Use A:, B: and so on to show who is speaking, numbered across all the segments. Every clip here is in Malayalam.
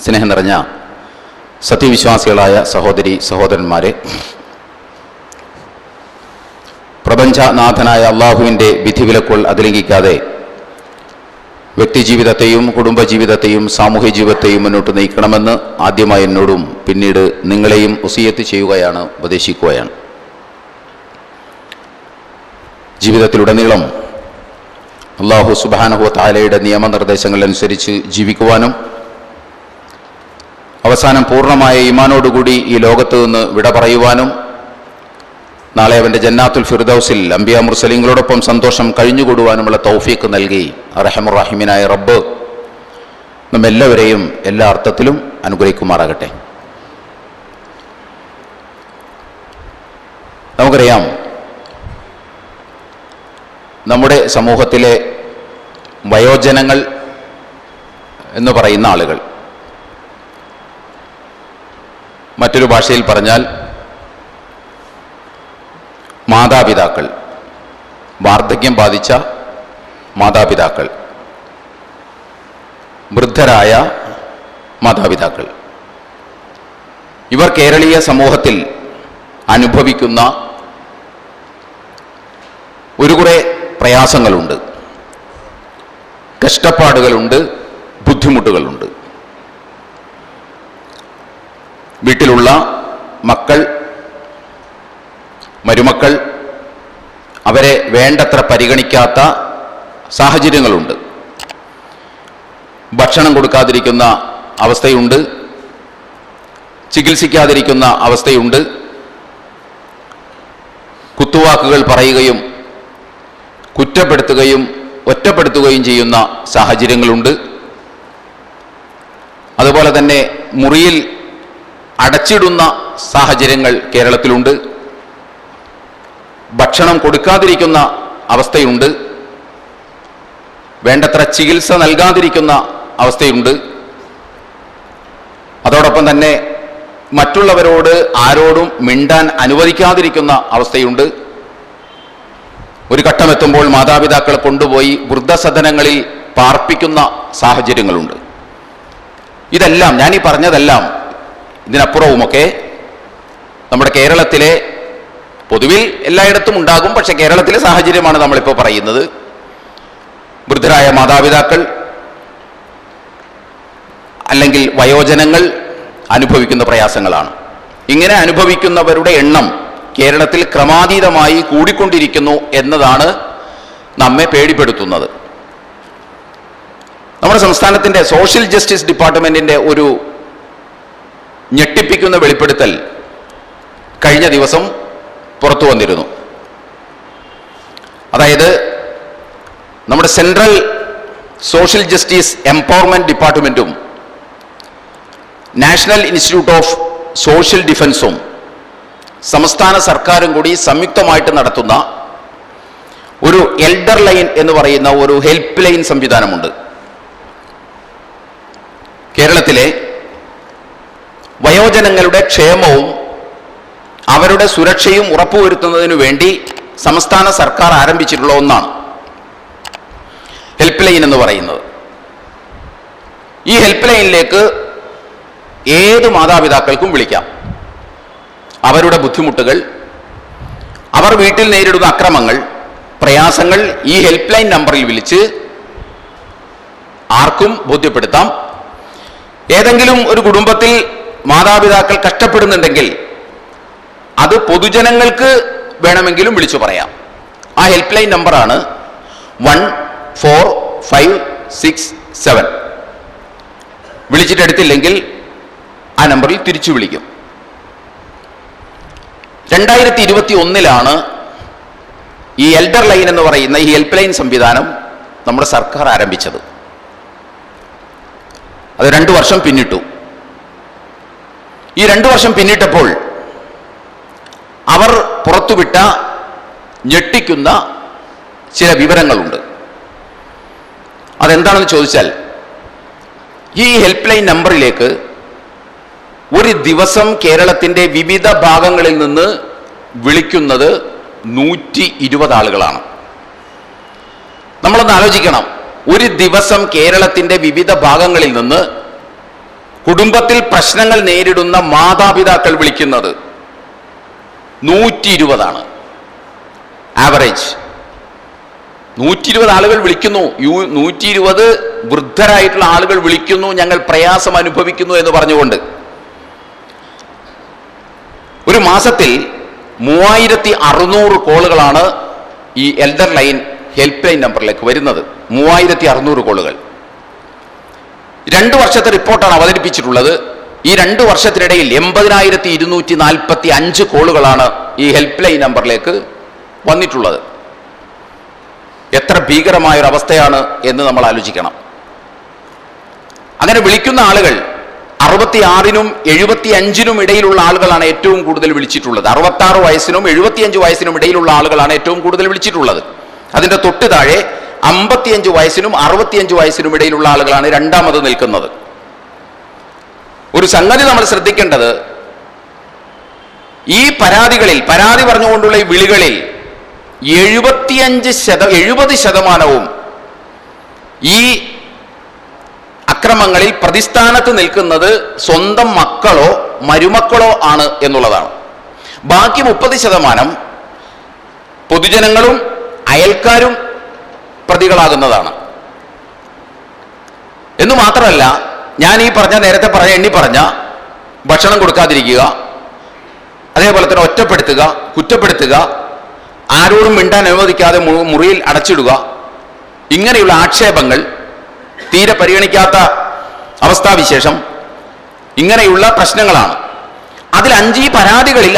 A: സ്നേഹം നിറഞ്ഞ സത്യവിശ്വാസികളായ സഹോദരി സഹോദരന്മാരെ, പ്രപഞ്ചനാഥനായ അള്ളാഹുവിൻ്റെ വിധിവിലക്കുകൾ അതിലംഘിക്കാതെ വ്യക്തിജീവിതത്തെയും കുടുംബജീവിതത്തെയും സാമൂഹ്യ ജീവിതത്തെയും മുന്നോട്ട് നയിക്കണമെന്ന് ആദ്യമായി എന്നോടും പിന്നീട് നിങ്ങളെയും വസിയത്ത് ചെയ്യുകയാണ്, ഉപദേശിക്കുകയാണ്. ജീവിതത്തിലുടനീളം അള്ളാഹു സുബ്ഹാനഹു വ തആലയുടെ നിയമനിർദ്ദേശങ്ങളനുസരിച്ച് ജീവിക്കുവാനും അവസാനം പൂർണ്ണമായ ഈമാനോടുകൂടി ഈ ലോകത്ത് നിന്ന് വിട പറയുവാനും നാളെ അവൻ്റെ ജന്നാത്തുൽ ഫിർദൗസിൽ അംബിയാ മുർസലീങ്ങളോടൊപ്പം സന്തോഷം കഴിഞ്ഞുകൂടുവാനുമുള്ള തൗഫീഖ് നൽകി അർഹമുർ റഹീമിനായ റബ്ബ് നമ്മെല്ലാവരെയും എല്ലാ അർത്ഥത്തിലും അനുഗ്രഹിക്കുമാറാകട്ടെ. നമുക്കറിയാം, നമ്മുടെ സമൂഹത്തിലെ വയോജനങ്ങൾ എന്ന് പറയുന്ന ആളുകൾ, മറ്റൊരു ഭാഷയിൽ പറഞ്ഞാൽ മാതാപിതാക്കൾ, വാർദ്ധക്യം ബാധിച്ച മാതാപിതാക്കൾ, വൃദ്ധരായ മാതാപിതാക്കൾ, ഇവർ കേരളീയ സമൂഹത്തിൽ അനുഭവിക്കുന്ന ഒരു കുറേ പ്രയാസങ്ങളുണ്ട്, കഷ്ടപ്പാടുകളുണ്ട്, ബുദ്ധിമുട്ടുകളുണ്ട്. വീട്ടിലുള്ള മക്കൾ, മരുമക്കൾ അവരെ വേണ്ടത്ര പരിഗണിക്കാത്ത സാഹചര്യങ്ങളുണ്ട്. ഭക്ഷണം കൊടുക്കാതിരിക്കുന്ന അവസ്ഥയുണ്ട്, ചികിത്സിക്കാതിരിക്കുന്ന അവസ്ഥയുണ്ട്, കുത്തുവാക്കുകൾ പറയുകയും കുറ്റപ്പെടുത്തുകയും ഒറ്റപ്പെടുത്തുകയും ചെയ്യുന്ന സാഹചര്യങ്ങളുണ്ട്. അതുപോലെ തന്നെ മുറിയിൽ അടച്ചിടുന്ന സാഹചര്യങ്ങൾ കേരളത്തിലുണ്ട്. ഭക്ഷണം കൊടുക്കാതിരിക്കുന്ന അവസ്ഥയുണ്ട്, വേണ്ടത്ര ചികിത്സ നൽകാതിരിക്കുന്ന അവസ്ഥയുണ്ട്. അതോടൊപ്പം തന്നെ മറ്റുള്ളവരോട് ആരോടും മിണ്ടാൻ അനുവദിക്കാതിരിക്കുന്ന അവസ്ഥയുണ്ട്. ഒരു ഘട്ടമെത്തുമ്പോൾ മാതാപിതാക്കളെ കൊണ്ടുപോയി വൃദ്ധസദനങ്ങളിൽ പാർപ്പിക്കുന്ന സാഹചര്യങ്ങളുണ്ട്. ഇതെല്ലാം, ഞാനീ പറഞ്ഞതെല്ലാം, ഇതിനപ്പുറവുമൊക്കെ നമ്മുടെ കേരളത്തിലെ, പൊതുവിൽ എല്ലായിടത്തും ഉണ്ടാകും, പക്ഷെ കേരളത്തിലെ സാഹചര്യമാണ് നമ്മളിപ്പോൾ പറയുന്നത്. വൃദ്ധരായ മാതാപിതാക്കൾ അല്ലെങ്കിൽ വയോജനങ്ങൾ അനുഭവിക്കുന്ന പ്രയാസങ്ങളാണ്. ഇങ്ങനെ അനുഭവിക്കുന്നവരുടെ എണ്ണം കേരളത്തിൽ ക്രമാതീതമായി കൂടിക്കൊണ്ടിരിക്കുന്നു എന്നതാണ് നമ്മെ പേടിപ്പെടുത്തുന്നത്. നമ്മുടെ സംസ്ഥാനത്തിൻ്റെ സോഷ്യൽ ജസ്റ്റിസ് ഡിപ്പാർട്ട്മെൻറ്റിൻ്റെ ഒരു ഞെട്ടിപ്പിക്കുന്ന വെളിപ്പെടുത്തൽ കഴിഞ്ഞ ദിവസം പുറത്തു വന്നിരുന്നു. അതായത് നമ്മുടെ സെൻട്രൽ സോഷ്യൽ ജസ്റ്റിസ് എംപവർമെൻറ്റ് ഡിപ്പാർട്ട്മെൻറ്റും നാഷണൽ ഇൻസ്റ്റിറ്റ്യൂട്ട് ഓഫ് സോഷ്യൽ ഡിഫൻസും സംസ്ഥാന സർക്കാരും കൂടി സംയുക്തമായിട്ട് നടത്തുന്ന ഒരു എൽഡർ ലൈൻ എന്ന് പറയുന്ന ഒരു ഹെൽപ്പ് ലൈൻ സംവിധാനമുണ്ട്. കേരളത്തിലെ വയോജനങ്ങളുടെ ക്ഷേമവും അവരുടെ സുരക്ഷയും ഉറപ്പുവരുത്തുന്നതിനു വേണ്ടി സംസ്ഥാന സർക്കാർ ആരംഭിച്ചിട്ടുള്ള ഒന്നാണ് ഹെൽപ്പ് ലൈൻ എന്ന് പറയുന്നത്. ഈ ഹെൽപ്പ് ലൈനിലേക്ക് ഏത് മാതാപിതാക്കൾക്കും വിളിക്കാം. അവരുടെ ബുദ്ധിമുട്ടുകൾ, അവർ വീട്ടിൽ നേരിടുന്ന അക്രമങ്ങൾ, പ്രയാസങ്ങൾ ഈ ഹെൽപ്പ് ലൈൻ നമ്പറിൽ വിളിച്ച് ആർക്കും ബോധ്യപ്പെടുത്താം. ഏതെങ്കിലും ഒരു കുടുംബത്തിൽ മാതാപിതാക്കൾ കഷ്ടപ്പെടുന്നുണ്ടെങ്കിൽ അത് പൊതുജനങ്ങൾക്ക് വേണമെങ്കിലും വിളിച്ചു പറയാം. ആ ഹെൽപ്പ് ലൈൻ നമ്പറാണ് 14567. വിളിച്ചിട്ടെടുത്തില്ലെങ്കിൽ ആ നമ്പറിൽ തിരിച്ചു വിളിക്കും. 2021 ഈ എൽഡർ ലൈൻ എന്ന് പറയുന്ന ഈ ഹെൽപ്പ് ലൈൻ സംവിധാനം നമ്മുടെ സർക്കാർ ആരംഭിച്ചത്. അത് 2 വർഷം പിന്നിട്ടു. ഈ 2 വർഷം പിന്നിട്ടപ്പോൾ അവർ പുറത്തുവിട്ട ഞെട്ടിക്കുന്ന ചില വിവരങ്ങളുണ്ട്. അതെന്താണെന്ന് ചോദിച്ചാൽ, ഈ ഹെൽപ്പ് ലൈൻ നമ്പറിലേക്ക് ഒരു ദിവസം കേരളത്തിൻ്റെ വിവിധ ഭാഗങ്ങളിൽ നിന്ന് വിളിക്കുന്നത് 120 ആളുകളാണ്. നമ്മളൊന്ന് ആലോചിക്കണം, ഒരു ദിവസം കേരളത്തിൻ്റെ വിവിധ ഭാഗങ്ങളിൽ നിന്ന് കുടുംബത്തിൽ പ്രശ്നങ്ങൾ നേരിടുന്ന മാതാപിതാക്കൾ വിളിക്കുന്നത് 120 ആവറേജ്. 120 ആളുകൾ വിളിക്കുന്നു. 120 വൃദ്ധരായിട്ടുള്ള ആളുകൾ വിളിക്കുന്നു, ഞങ്ങൾ പ്രയാസം അനുഭവിക്കുന്നു എന്ന് പറഞ്ഞുകൊണ്ട്. ഒരു മാസത്തിൽ 3600 കോളുകളാണ് ഈ എൽഡർ ലൈൻ ഹെൽപ്പ് ലൈൻ നമ്പറിലേക്ക് വരുന്നത്. 3600 കോളുകൾ. 2 വർഷത്തെ റിപ്പോർട്ടാണ് അവതരിപ്പിച്ചിട്ടുള്ളത്. ഈ 2 വർഷത്തിനിടയിൽ 80,245 കോളുകളാണ് ഈ ഹെൽപ്പ് ലൈൻ നമ്പറിലേക്ക് വന്നിട്ടുള്ളത്. എത്ര ഭീകരമായൊരവസ്ഥയാണ് എന്ന് നമ്മൾ ആലോചിക്കണം. അങ്ങനെ വിളിക്കുന്ന ആളുകൾ 66നും 75നും ഇടയിലുള്ള ആളുകളാണ് ഏറ്റവും കൂടുതൽ വിളിച്ചിട്ടുള്ളത്. 66 വയസ്സിനും 75 വയസ്സിനും ഇടയിലുള്ള ആളുകളാണ് ഏറ്റവും കൂടുതൽ വിളിച്ചിട്ടുള്ളത്. അതിന്റെ തൊട്ട് താഴെ 55 വയസ്സിനും 65 വയസ്സിനും ഇടയിലുള്ള ആളുകളാണ് രണ്ടാമത് നിൽക്കുന്നത്. ഒരു സംഗതി നമ്മൾ ശ്രദ്ധിക്കേണ്ടത്, ഈ പരാതി പറഞ്ഞുകൊണ്ടുള്ള ഈ വിളികളിൽ 70% ഈ അക്രമങ്ങളിൽ പ്രതിസ്ഥാനത്ത് നിൽക്കുന്നത് സ്വന്തം മക്കളോ മരുമക്കളോ ആണ് എന്നുള്ളതാണ്. ബാക്കി 30% പൊതുജനങ്ങളും അയൽക്കാരും പ്രതികളാകുന്നതാണ്. എന്ന് മാത്രമല്ല, ഞാൻ ഈ നേരത്തെ എണ്ണി പറഞ്ഞ ഭക്ഷണം കൊടുക്കാതിരിക്കുക, അതേപോലെ തന്നെ ഒറ്റപ്പെടുത്തുക, കുറ്റപ്പെടുത്തുക, ആരോടും മിണ്ടാൻ അനുവദിക്കാതെ മുറിയിൽ അടച്ചിടുക, ഇങ്ങനെയുള്ള ആക്ഷേപങ്ങൾ, തീരെ പരിഗണിക്കാത്ത അവസ്ഥാവിശേഷം, ഇങ്ങനെയുള്ള പ്രശ്നങ്ങളാണ്. അതിൽ ഈ പരാതികളിൽ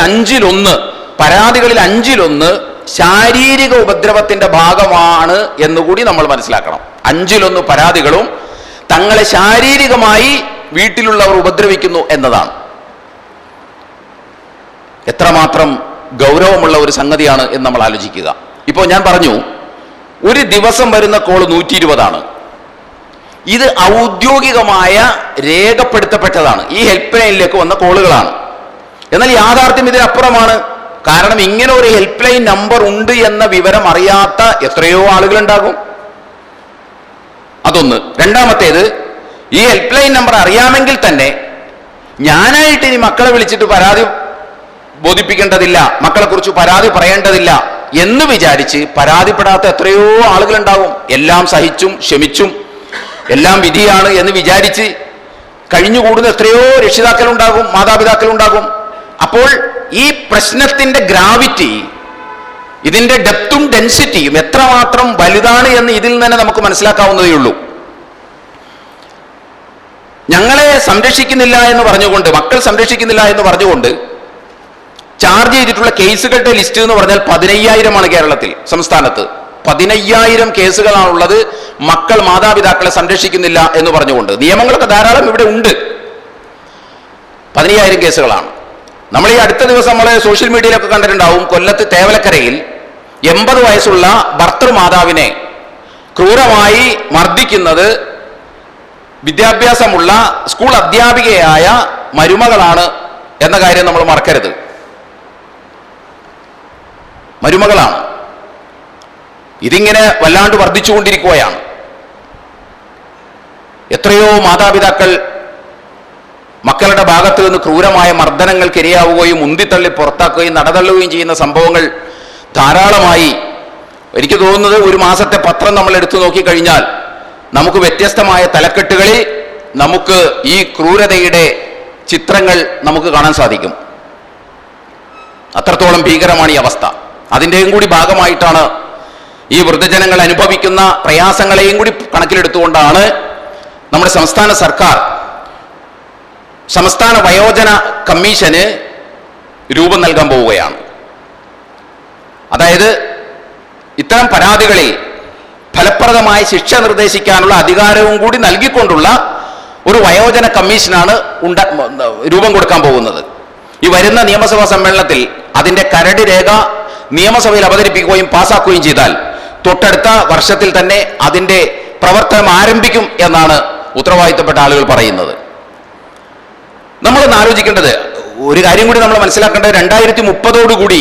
A: അഞ്ചിലൊന്ന് ശാരീരിക ഉപദ്രവത്തിന്റെ ഭാഗമാണ് എന്നുകൂടി നമ്മൾ മനസ്സിലാക്കണം. 5-1 പരാതികളും തങ്ങളെ ശാരീരികമായി വീട്ടിലുള്ളവർ ഉപദ്രവിക്കുന്നു എന്നതാണ്. എത്രമാത്രം ഗൗരവമുള്ള ഒരു സംഗതിയാണ് എന്ന് നമ്മൾ ആലോചിക്കുക. ഇപ്പോൾ ഞാൻ പറഞ്ഞു, ഒരു ദിവസം വരുന്ന കോൾ 120. ഇത് ഔദ്യോഗികമായ രേഖപ്പെടുത്തപ്പെട്ടതാണ്. ഈ ഹെൽപ്പ് ലൈനിലേക്ക് വന്ന കോളുകളാണ്. എന്നാൽ യാഥാർത്ഥ്യം ഇതിനപ്പുറമാണ്. കാരണം ഇങ്ങനെ ഒരു ഹെൽപ്പ് ലൈൻ നമ്പർ ഉണ്ട് എന്ന വിവരം അറിയാത്ത എത്രയോ ആളുകളുണ്ടാകും. അതൊന്ന്. രണ്ടാമത്തേത്, ഈ ഹെൽപ്പ് ലൈൻ നമ്പർ അറിയാമെങ്കിൽ തന്നെ ഞാനായിട്ട് ഇനി മക്കളെ വിളിച്ചിട്ട് പരാതി ബോധിപ്പിക്കേണ്ടതില്ല, മക്കളെക്കുറിച്ച് പരാതി പറയേണ്ടതില്ല എന്ന് വിചാരിച്ച് പരാതിപ്പെടാത്ത എത്രയോ ആളുകളുണ്ടാകും. എല്ലാം സഹിച്ചും ക്ഷമിച്ചും എല്ലാം വിധിയാണ് എന്ന് വിചാരിച്ച് കഴിഞ്ഞുകൂടുന്ന എത്രയോ രക്ഷിതാക്കളുണ്ടാകും, മാതാപിതാക്കളുണ്ടാകും. അപ്പോൾ ഈ പ്രശ്നത്തിന്റെ ഗ്രാവിറ്റി, ഇതിന്റെ ഡെപ്തും ഡെൻസിറ്റിയും എത്രമാത്രം വലുതാണ് എന്ന് ഇതിൽ തന്നെ നമുക്ക് മനസ്സിലാക്കാവുന്നതേ ഉള്ളൂ. ഞങ്ങളെ സംരക്ഷിക്കുന്നില്ല എന്ന് പറഞ്ഞുകൊണ്ട്, മക്കൾ സംരക്ഷിക്കുന്നില്ല എന്ന് പറഞ്ഞുകൊണ്ട് ചാർജ് ചെയ്തിട്ടുള്ള കേസുകളുടെ ലിസ്റ്റ് എന്ന് പറഞ്ഞാൽ 15,000 കേരളത്തിൽ, സംസ്ഥാനത്ത് 15,000 കേസുകളാണുള്ളത്. മക്കൾ മാതാപിതാക്കളെ സംരക്ഷിക്കുന്നില്ല എന്ന് പറഞ്ഞുകൊണ്ട്. നിയമങ്ങളൊക്കെ ധാരാളം ഇവിടെ ഉണ്ട്. 15,000 കേസുകളാണ്. നമ്മൾ ഈ അടുത്ത ദിവസം നമ്മളെ സോഷ്യൽ മീഡിയയിലൊക്കെ കണ്ടിട്ടുണ്ടാവും. കൊല്ലത്ത് തേവലക്കരയിൽ 80 വയസ്സുള്ള ഭർത്തൃമാതാവിനെ ക്രൂരമായി മർദ്ദിക്കുന്നത് വിദ്യാഭ്യാസമുള്ള സ്കൂൾ അധ്യാപികയായ മരുമകളാണ് എന്ന കാര്യം നമ്മൾ മറക്കരുത്. മരുമകളാണ്. ഇതിങ്ങനെ വല്ലാണ്ട് വർദ്ധിച്ചുകൊണ്ടിരിക്കുകയാണ്. എത്രയോ മാതാപിതാക്കൾ മക്കളുടെ ഭാഗത്ത് നിന്ന് ക്രൂരമായ മർദ്ദനങ്ങൾക്ക് ഇരയാവുകയും ഉന്തിത്തള്ളി പുറത്താക്കുകയും നടതള്ളുകയും ചെയ്യുന്ന സംഭവങ്ങൾ ധാരാളമായി. എനിക്ക് തോന്നുന്നത് ഒരു മാസത്തെ പത്രം നമ്മൾ എടുത്തു നോക്കിക്കഴിഞ്ഞാൽ നമുക്ക് വ്യത്യസ്തമായ തലക്കെട്ടുകളിൽ നമുക്ക് ഈ ക്രൂരതയുടെ ചിത്രങ്ങൾ നമുക്ക് കാണാൻ സാധിക്കും. അത്രത്തോളം ഭീകരമാണ് ഈ അവസ്ഥ. അതിൻ്റെയും കൂടി ഭാഗമായിട്ടാണ് ഈ വൃദ്ധജനങ്ങൾ അനുഭവിക്കുന്ന പ്രയാസങ്ങളെയും കൂടി കണക്കിലെടുത്തുകൊണ്ടാണ് നമ്മുടെ സംസ്ഥാന സർക്കാർ സംസ്ഥാന വയോജന കമ്മീഷന് രൂപം നൽകാൻ പോവുകയാണ്. അതായത് ഇത്തരം പരാതികളിൽ ഫലപ്രദമായ ശിക്ഷ നിർദ്ദേശിക്കാനുള്ള അധികാരവും കൂടി നൽകിക്കൊണ്ടുള്ള ഒരു വയോജന കമ്മീഷനാണ് രൂപം കൊടുക്കാൻ പോകുന്നത്. ഈ വരുന്ന നിയമസഭാ സമ്മേളനത്തിൽ അതിന്റെ കരട് രേഖ നിയമസഭയിൽ അവതരിപ്പിക്കുകയും പാസാക്കുകയും ചെയ്താൽ തൊട്ടടുത്ത വർഷത്തിൽ തന്നെ അതിന്റെ പ്രവർത്തനം ആരംഭിക്കും എന്നാണ് ഉത്തരവാദിത്തപ്പെട്ട ആളുകൾ പറയുന്നത്. നമ്മളൊന്ന് ആലോചിക്കേണ്ടത് ഒരു കാര്യം കൂടി നമ്മൾ മനസ്സിലാക്കേണ്ടത്, 2030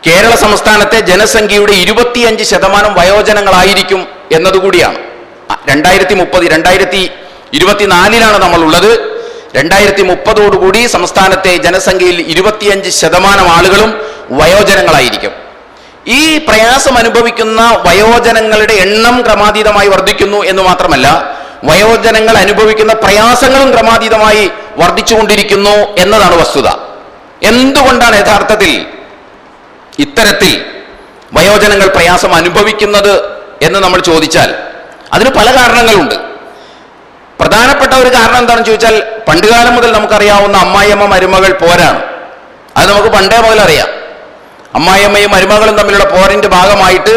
A: കേരള സംസ്ഥാനത്തെ ജനസംഖ്യയുടെ 25% വയോജനങ്ങളായിരിക്കും എന്നതുകൂടിയാണ്. 2030 24-ലാണ് നമ്മളുള്ളത്. 2030 സംസ്ഥാനത്തെ ജനസംഖ്യയിൽ 25% ആളുകളും വയോജനങ്ങളായിരിക്കും. ഈ പ്രയാസം അനുഭവിക്കുന്ന വയോജനങ്ങളുടെ എണ്ണം ക്രമാതീതമായി വർദ്ധിക്കുന്നു എന്ന് മാത്രമല്ല, വയോജനങ്ങൾ അനുഭവിക്കുന്ന പ്രയാസങ്ങളും ക്രമാതീതമായി വർദ്ധിച്ചുകൊണ്ടിരിക്കുന്നു എന്നതാണ് വസ്തുത. എന്തുകൊണ്ടാണ് യഥാർത്ഥത്തിൽ ഇത്തരത്തിൽ വയോജനങ്ങൾ പ്രയാസം അനുഭവിക്കുന്നത് എന്ന് നമ്മൾ ചോദിച്ചാൽ അതിന് പല കാരണങ്ങളുണ്ട്. പ്രധാനപ്പെട്ട ഒരു കാരണം എന്താണെന്ന് ചോദിച്ചാൽ, പണ്ടുകാലം മുതൽ നമുക്കറിയാവുന്ന അമ്മായിയമ്മ മരുമകൾ പോരാണ്. അത് നമുക്ക് പണ്ടേ മുതൽ അറിയാം. അമ്മായിയമ്മയും മരുമകളും തമ്മിലുള്ള പോരിന്റെ ഭാഗമായിട്ട്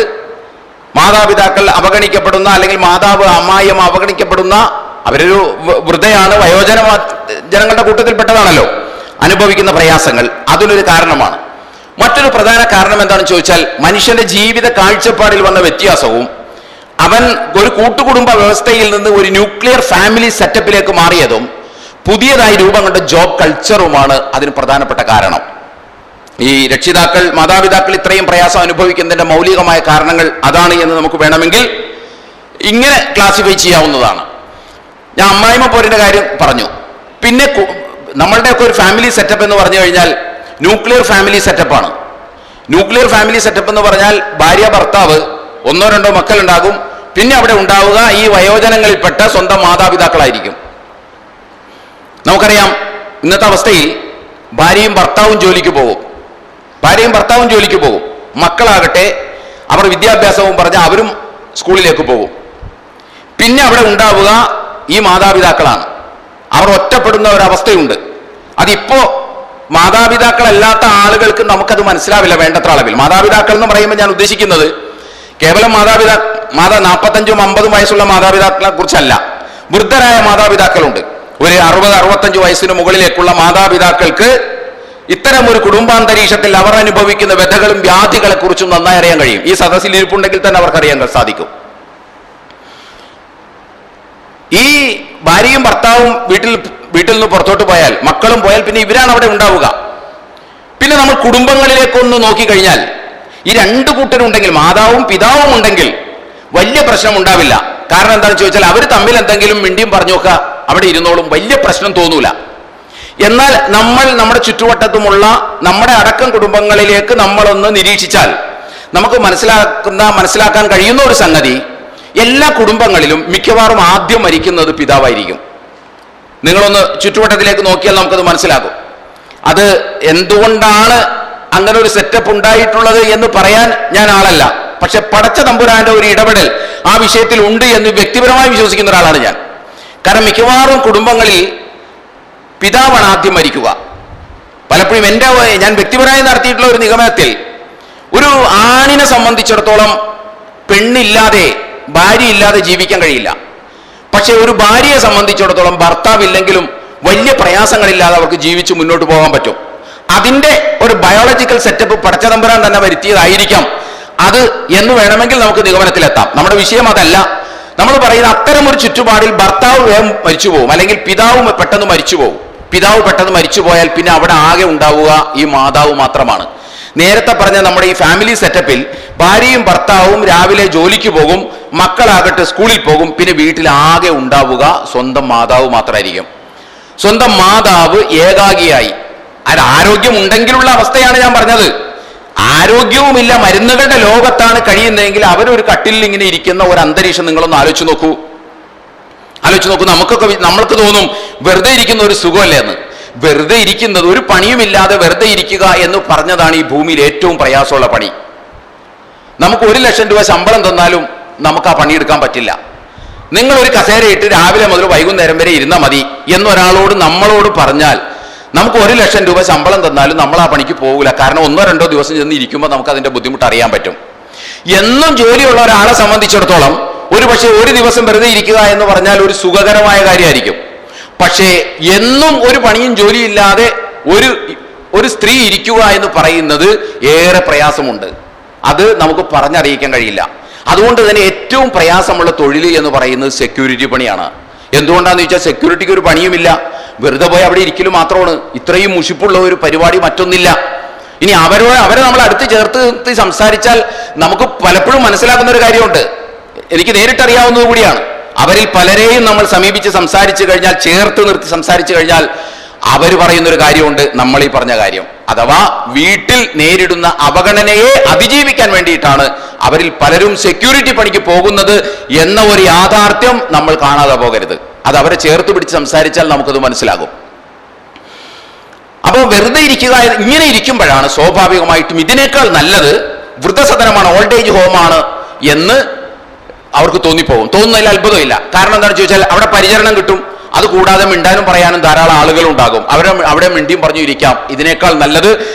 A: മാതാപിതാക്കൾ അവഗണിക്കപ്പെടുന്ന, അല്ലെങ്കിൽ മാതാവ് അമ്മായിയമ്മ അവഗണിക്കപ്പെടുന്ന, അവരൊരു വൃദ്ധയാണ്, വയോജന ജനങ്ങളുടെ കൂട്ടത്തിൽപ്പെട്ടതാണല്ലോ, അനുഭവിക്കുന്ന പ്രയാസങ്ങൾ അതിനൊരു കാരണമാണ്. മറ്റൊരു പ്രധാന കാരണം എന്താണെന്ന് ചോദിച്ചാൽ, മനുഷ്യന്റെ ജീവിത കാഴ്ചപ്പാടിൽ വന്ന വ്യത്യാസവും അവൻ ഒരു കൂട്ടുകുടുംബ വ്യവസ്ഥയിൽ നിന്ന് ഒരു ന്യൂക്ലിയർ ഫാമിലി സെറ്റപ്പിലേക്ക് മാറിയതും പുതിയതായി രൂപം കൊണ്ട ജോബ് കൾച്ചറുമാണ് അതിന് പ്രധാനപ്പെട്ട കാരണം. ഈ രക്ഷിതാക്കൾ, മാതാപിതാക്കൾ ഇത്രയും പ്രയാസം അനുഭവിക്കുന്നതിന്റെ മൗലികമായ കാരണങ്ങൾ അതാണ് എന്ന് നമുക്ക് വേണമെങ്കിൽ ഇങ്ങനെ ക്ലാസിഫൈ ചെയ്യാവുന്നതാണ്. ഞാൻ അമ്മായിമ്മ പോരിന്റെ കാര്യം പറഞ്ഞു. പിന്നെ നമ്മളുടെയൊക്കെ ഒരു ഫാമിലി സെറ്റപ്പ് എന്ന് പറഞ്ഞു കഴിഞ്ഞാൽ ന്യൂക്ലിയർ ഫാമിലി സെറ്റപ്പാണ്. ന്യൂക്ലിയർ ഫാമിലി സെറ്റപ്പ് എന്ന് പറഞ്ഞാൽ ഭാര്യ ഭർത്താവ്, 1-2 മക്കളുണ്ടാകും. പിന്നെ അവിടെ ഉണ്ടാവുക ഈ വയോജനങ്ങളിൽപ്പെട്ട സ്വന്തം മാതാപിതാക്കളായിരിക്കും. നമുക്കറിയാം, ഇന്നത്തെ അവസ്ഥയിൽ ഭാര്യയും ഭർത്താവും ജോലിക്ക് പോകും. മക്കളാകട്ടെ അവർ വിദ്യാഭ്യാസവും പറഞ്ഞ് അവരും സ്കൂളിലേക്ക് പോകും. പിന്നെ അവിടെ ഉണ്ടാവുക ഈ മാതാപിതാക്കളാണ്. അവർ ഒറ്റപ്പെടുന്ന ഒരവസ്ഥയുണ്ട്. അതിപ്പോ മാതാപിതാക്കളല്ലാത്ത ആളുകൾക്ക് നമുക്കത് മനസ്സിലാവില്ല വേണ്ടത്ര അളവിൽ. മാതാപിതാക്കൾ എന്ന് പറയുമ്പോൾ ഞാൻ ഉദ്ദേശിക്കുന്നത് കേവലം 45-50 വയസ്സുള്ള മാതാപിതാക്കളെ കുറിച്ചല്ല. വൃദ്ധരായ മാതാപിതാക്കളുണ്ട്. ഒരു 60-65 വയസ്സിന് മുകളിലേക്കുള്ള മാതാപിതാക്കൾക്ക് ഇത്തരം ഒരു കുടുംബാന്തരീക്ഷത്തിൽ അവർ അനുഭവിക്കുന്ന വ്യഥകളും വ്യാധികളെ കുറിച്ചും നന്നായി അറിയാൻ കഴിയും. ഈ സദസ്സിൽ ഇരിപ്പുണ്ടെങ്കിൽ തന്നെ അവർക്ക് അറിയാൻ സാധിക്കും. ഈ ഭാര്യയും ഭർത്താവും വീട്ടിൽ നിന്ന് പുറത്തോട്ട് പോയാൽ, മക്കളും പോയാൽ, പിന്നെ ഇവരാണ് അവിടെ ഉണ്ടാവുക. പിന്നെ നമ്മൾ കുടുംബങ്ങളിലേക്കൊന്ന് നോക്കിക്കഴിഞ്ഞാൽ ഈ 2 കൂട്ടരുണ്ടെങ്കിൽ, മാതാവും പിതാവും ഉണ്ടെങ്കിൽ വലിയ പ്രശ്നം ഉണ്ടാവില്ല. കാരണം എന്താണെന്ന് ചോദിച്ചാൽ അവർ തമ്മിൽ എന്തെങ്കിലും മിണ്ടിയും പറഞ്ഞു നോക്കുക, അവിടെ ഇരുന്നോളും, വലിയ പ്രശ്നം തോന്നൂല. എന്നാൽ നമ്മൾ നമ്മുടെ ചുറ്റുവട്ടത്തുമുള്ള നമ്മുടെ അടക്കം കുടുംബങ്ങളിലേക്ക് നമ്മളൊന്ന് നിരീക്ഷിച്ചാൽ നമുക്ക് മനസ്സിലാക്കാൻ കഴിയുന്ന ഒരു സംഗതി, എല്ലാ കുടുംബങ്ങളിലും മിക്കവാറും ആദ്യം മരിക്കുന്നത് പിതാവായിരിക്കും. നിങ്ങളൊന്ന് ചുറ്റുവട്ടത്തിലേക്ക് നോക്കിയാൽ നമുക്കത് മനസ്സിലാകും. അത് എന്തുകൊണ്ടാണ് അങ്ങനെ ഒരു സെറ്റപ്പ് ഉണ്ടായിട്ടുള്ളത് എന്ന് പറയാൻ ഞാൻ ആളല്ല. പക്ഷെ പടച്ച തമ്പുരാന്റെ ഒരു ഇടപെടൽ ആ വിഷയത്തിൽ ഉണ്ട് എന്ന് വ്യക്തിപരമായി വിശ്വസിക്കുന്ന ഒരാളാണ് ഞാൻ. കാരണം മിക്കവാറും കുടുംബങ്ങളിൽ പിതാവാണ് ആദ്യം മരിക്കുക. പലപ്പോഴും ഞാൻ വ്യക്തിപരമായി നടത്തിയിട്ടുള്ള ഒരു നിഗമനത്തിൽ, ഒരു ആണിനെ സംബന്ധിച്ചിടത്തോളം പെണ്ണില്ലാതെ, ഭാര്യയില്ലാതെ ജീവിക്കാൻ കഴിയില്ല. പക്ഷെ ഒരു ഭാര്യയെ സംബന്ധിച്ചിടത്തോളം ഭർത്താവില്ലെങ്കിലും വലിയ പ്രയാസങ്ങളില്ലാതെ അവർക്ക് ജീവിച്ച് മുന്നോട്ട് പോകാൻ പറ്റും. അതിന്റെ ഒരു ബയോളജിക്കൽ സെറ്റപ്പ് പടച്ചതമ്പുരാൻ തന്നെ വരുത്തിയതായിരിക്കാം അത് എന്ന് വേണമെങ്കിൽ നമുക്ക് നിഗമനത്തിലെത്താം. നമ്മുടെ വിഷയം അതല്ല. നമ്മൾ പറയുന്ന അത്തരം ഒരു ചുറ്റുപാടിൽ ഭർത്താവ് വേഗം മരിച്ചു പോകും, അല്ലെങ്കിൽ പിതാവ് പെട്ടെന്ന് മരിച്ചു പോകും. പിതാവ് പെട്ടെന്ന് മരിച്ചു പോയാൽ പിന്നെ അവിടെ ആകെ ഉണ്ടാവുക ഈ മാതാവ് മാത്രമാണ്. നേരത്തെ പറഞ്ഞ നമ്മുടെ ഈ ഫാമിലി സെറ്റപ്പിൽ ഭാര്യയും ഭർത്താവും രാവിലെ ജോലിക്ക് പോകും, മക്കളാകട്ടെ സ്കൂളിൽ പോകും. പിന്നെ വീട്ടിൽ ആകെ ഉണ്ടാവുക സ്വന്തം മാതാവ് മാത്രമായിരിക്കും. സ്വന്തം മാതാവ് ഏകാഗിയായി, അത് ആരോഗ്യം ഉണ്ടെങ്കിലുള്ള അവസ്ഥയാണ് ഞാൻ പറഞ്ഞത്. ആരോഗ്യവുമില്ല, മരുന്നുകളുടെ ലോകത്താണ് കഴിയുന്നതെങ്കിൽ അവരൊരു കട്ടിലിൽ ഇങ്ങനെ ഇരിക്കുന്ന ഒരു അന്തരീക്ഷം നിങ്ങളൊന്ന് ആലോചിച്ച് നോക്കൂ. നമ്മൾക്ക് തോന്നും വെറുതെ ഇരിക്കുന്ന ഒരു സുഖമല്ലേ എന്ന്. വെറുതെ ഇരിക്കുന്നത്, ഒരു പണിയുമില്ലാതെ വെറുതെ ഇരിക്കുക എന്ന് പറഞ്ഞതാണ് ഈ ഭൂമിയിൽ ഏറ്റവും പ്രയാസമുള്ള പണി. നമുക്ക് 1 ലക്ഷം രൂപ ശമ്പളം തന്നാലും നമുക്ക് ആ പണിയെടുക്കാൻ പറ്റില്ല. നിങ്ങളൊരു കസേരയിട്ട് രാവിലെ മുതൽ വൈകുന്നേരം വരെ ഇരുന്നാൽ മതി എന്നൊരാളോട് നമ്മളോട് പറഞ്ഞാൽ നമുക്ക് 1 ലക്ഷം രൂപ ശമ്പളം തന്നാലും നമ്മൾ ആ പണിക്ക് പോകില്ല. കാരണം 1-2 ദിവസം ചെന്ന് ഇരിക്കുമ്പോൾ നമുക്ക് അതിന്റെ ബുദ്ധിമുട്ട് അറിയാൻ പറ്റും. എന്നും ജോലിയുള്ള ഒരാളെ സംബന്ധിച്ചിടത്തോളം ഒരു പക്ഷേ ഒരു ദിവസം വെറുതെ ഇരിക്കുക എന്ന് പറഞ്ഞാൽ ഒരു സുഖകരമായ കാര്യമായിരിക്കും. പക്ഷേ എന്നും ഒരു പണിയും ജോലിയില്ലാതെ ഒരു സ്ത്രീ ഇരിക്കുക എന്ന് പറയുന്നത് ഏറെ പ്രയാസമുണ്ട്. അത് നമുക്ക് പറഞ്ഞറിയിക്കാൻ കഴിയില്ല. അതുകൊണ്ട് തന്നെ ഏറ്റവും പ്രയാസമുള്ള തൊഴിൽ എന്ന് പറയുന്നത് സെക്യൂരിറ്റി പണിയാണ്. എന്തുകൊണ്ടാന്ന് ചോദിച്ചാൽ സെക്യൂരിറ്റിക്ക് ഒരു പണിയുമില്ല, വെറുതെ പോയി അവിടെ ഇരിക്കലും മാത്രമാണ്. ഇത്രയും മുഷിപ്പുള്ള ഒരു പരിപാടി മറ്റൊന്നില്ല. ഇനി അവരെ നമ്മൾ അടുത്ത് ചേർത്ത് സംസാരിച്ചാൽ നമുക്ക് പലപ്പോഴും മനസ്സിലാക്കുന്ന ഒരു കാര്യമുണ്ട്, എനിക്ക് നേരിട്ടറിയാവുന്നത് കൂടിയാണ്. അവരിൽ പലരെയും നമ്മൾ സമീപിച്ച് സംസാരിച്ചു കഴിഞ്ഞാൽ, ചേർത്ത് നിർത്തി സംസാരിച്ചു കഴിഞ്ഞാൽ അവർ പറയുന്നൊരു കാര്യമുണ്ട്, നമ്മൾ ഈ പറഞ്ഞ കാര്യം. അഥവാ വീട്ടിൽ നേരിടുന്ന അവഗണനയെ അതിജീവിക്കാൻ വേണ്ടിയിട്ടാണ് അവരിൽ പലരും സെക്യൂരിറ്റി പണിക്ക് പോകുന്നത് എന്ന ഒരു യാഥാർത്ഥ്യം നമ്മൾ കാണാതെ പോകരുത്. അത് അവരെ ചേർത്ത് പിടിച്ച് സംസാരിച്ചാൽ നമുക്കത് മനസ്സിലാകും. അപ്പോൾ വെറുതെ ഇരിക്കുക, ഇങ്ങനെ ഇരിക്കുമ്പോഴാണ് സ്വാഭാവികമായിട്ടും ഇതിനേക്കാൾ നല്ലത് വൃദ്ധസദനമാണ്, ഓൾഡ് ഏജ് ഹോമാണ് എന്ന് അവർക്ക് തോന്നിപ്പോകും. തോന്നുന്നതിൽ അത്ഭുതമില്ല. കാരണം എന്താണെന്ന് ചോദിച്ചാൽ അവിടെ പരിചരണം കിട്ടും. അത് കൂടാതെ മിണ്ടാനും പറയാനും ധാരാളം ആളുകൾ ഉണ്ടാകും. അവിടെ മിണ്ടിയും പറഞ്ഞു ഇരിക്കാം. ഇതിനേക്കാൾ നല്ലത്,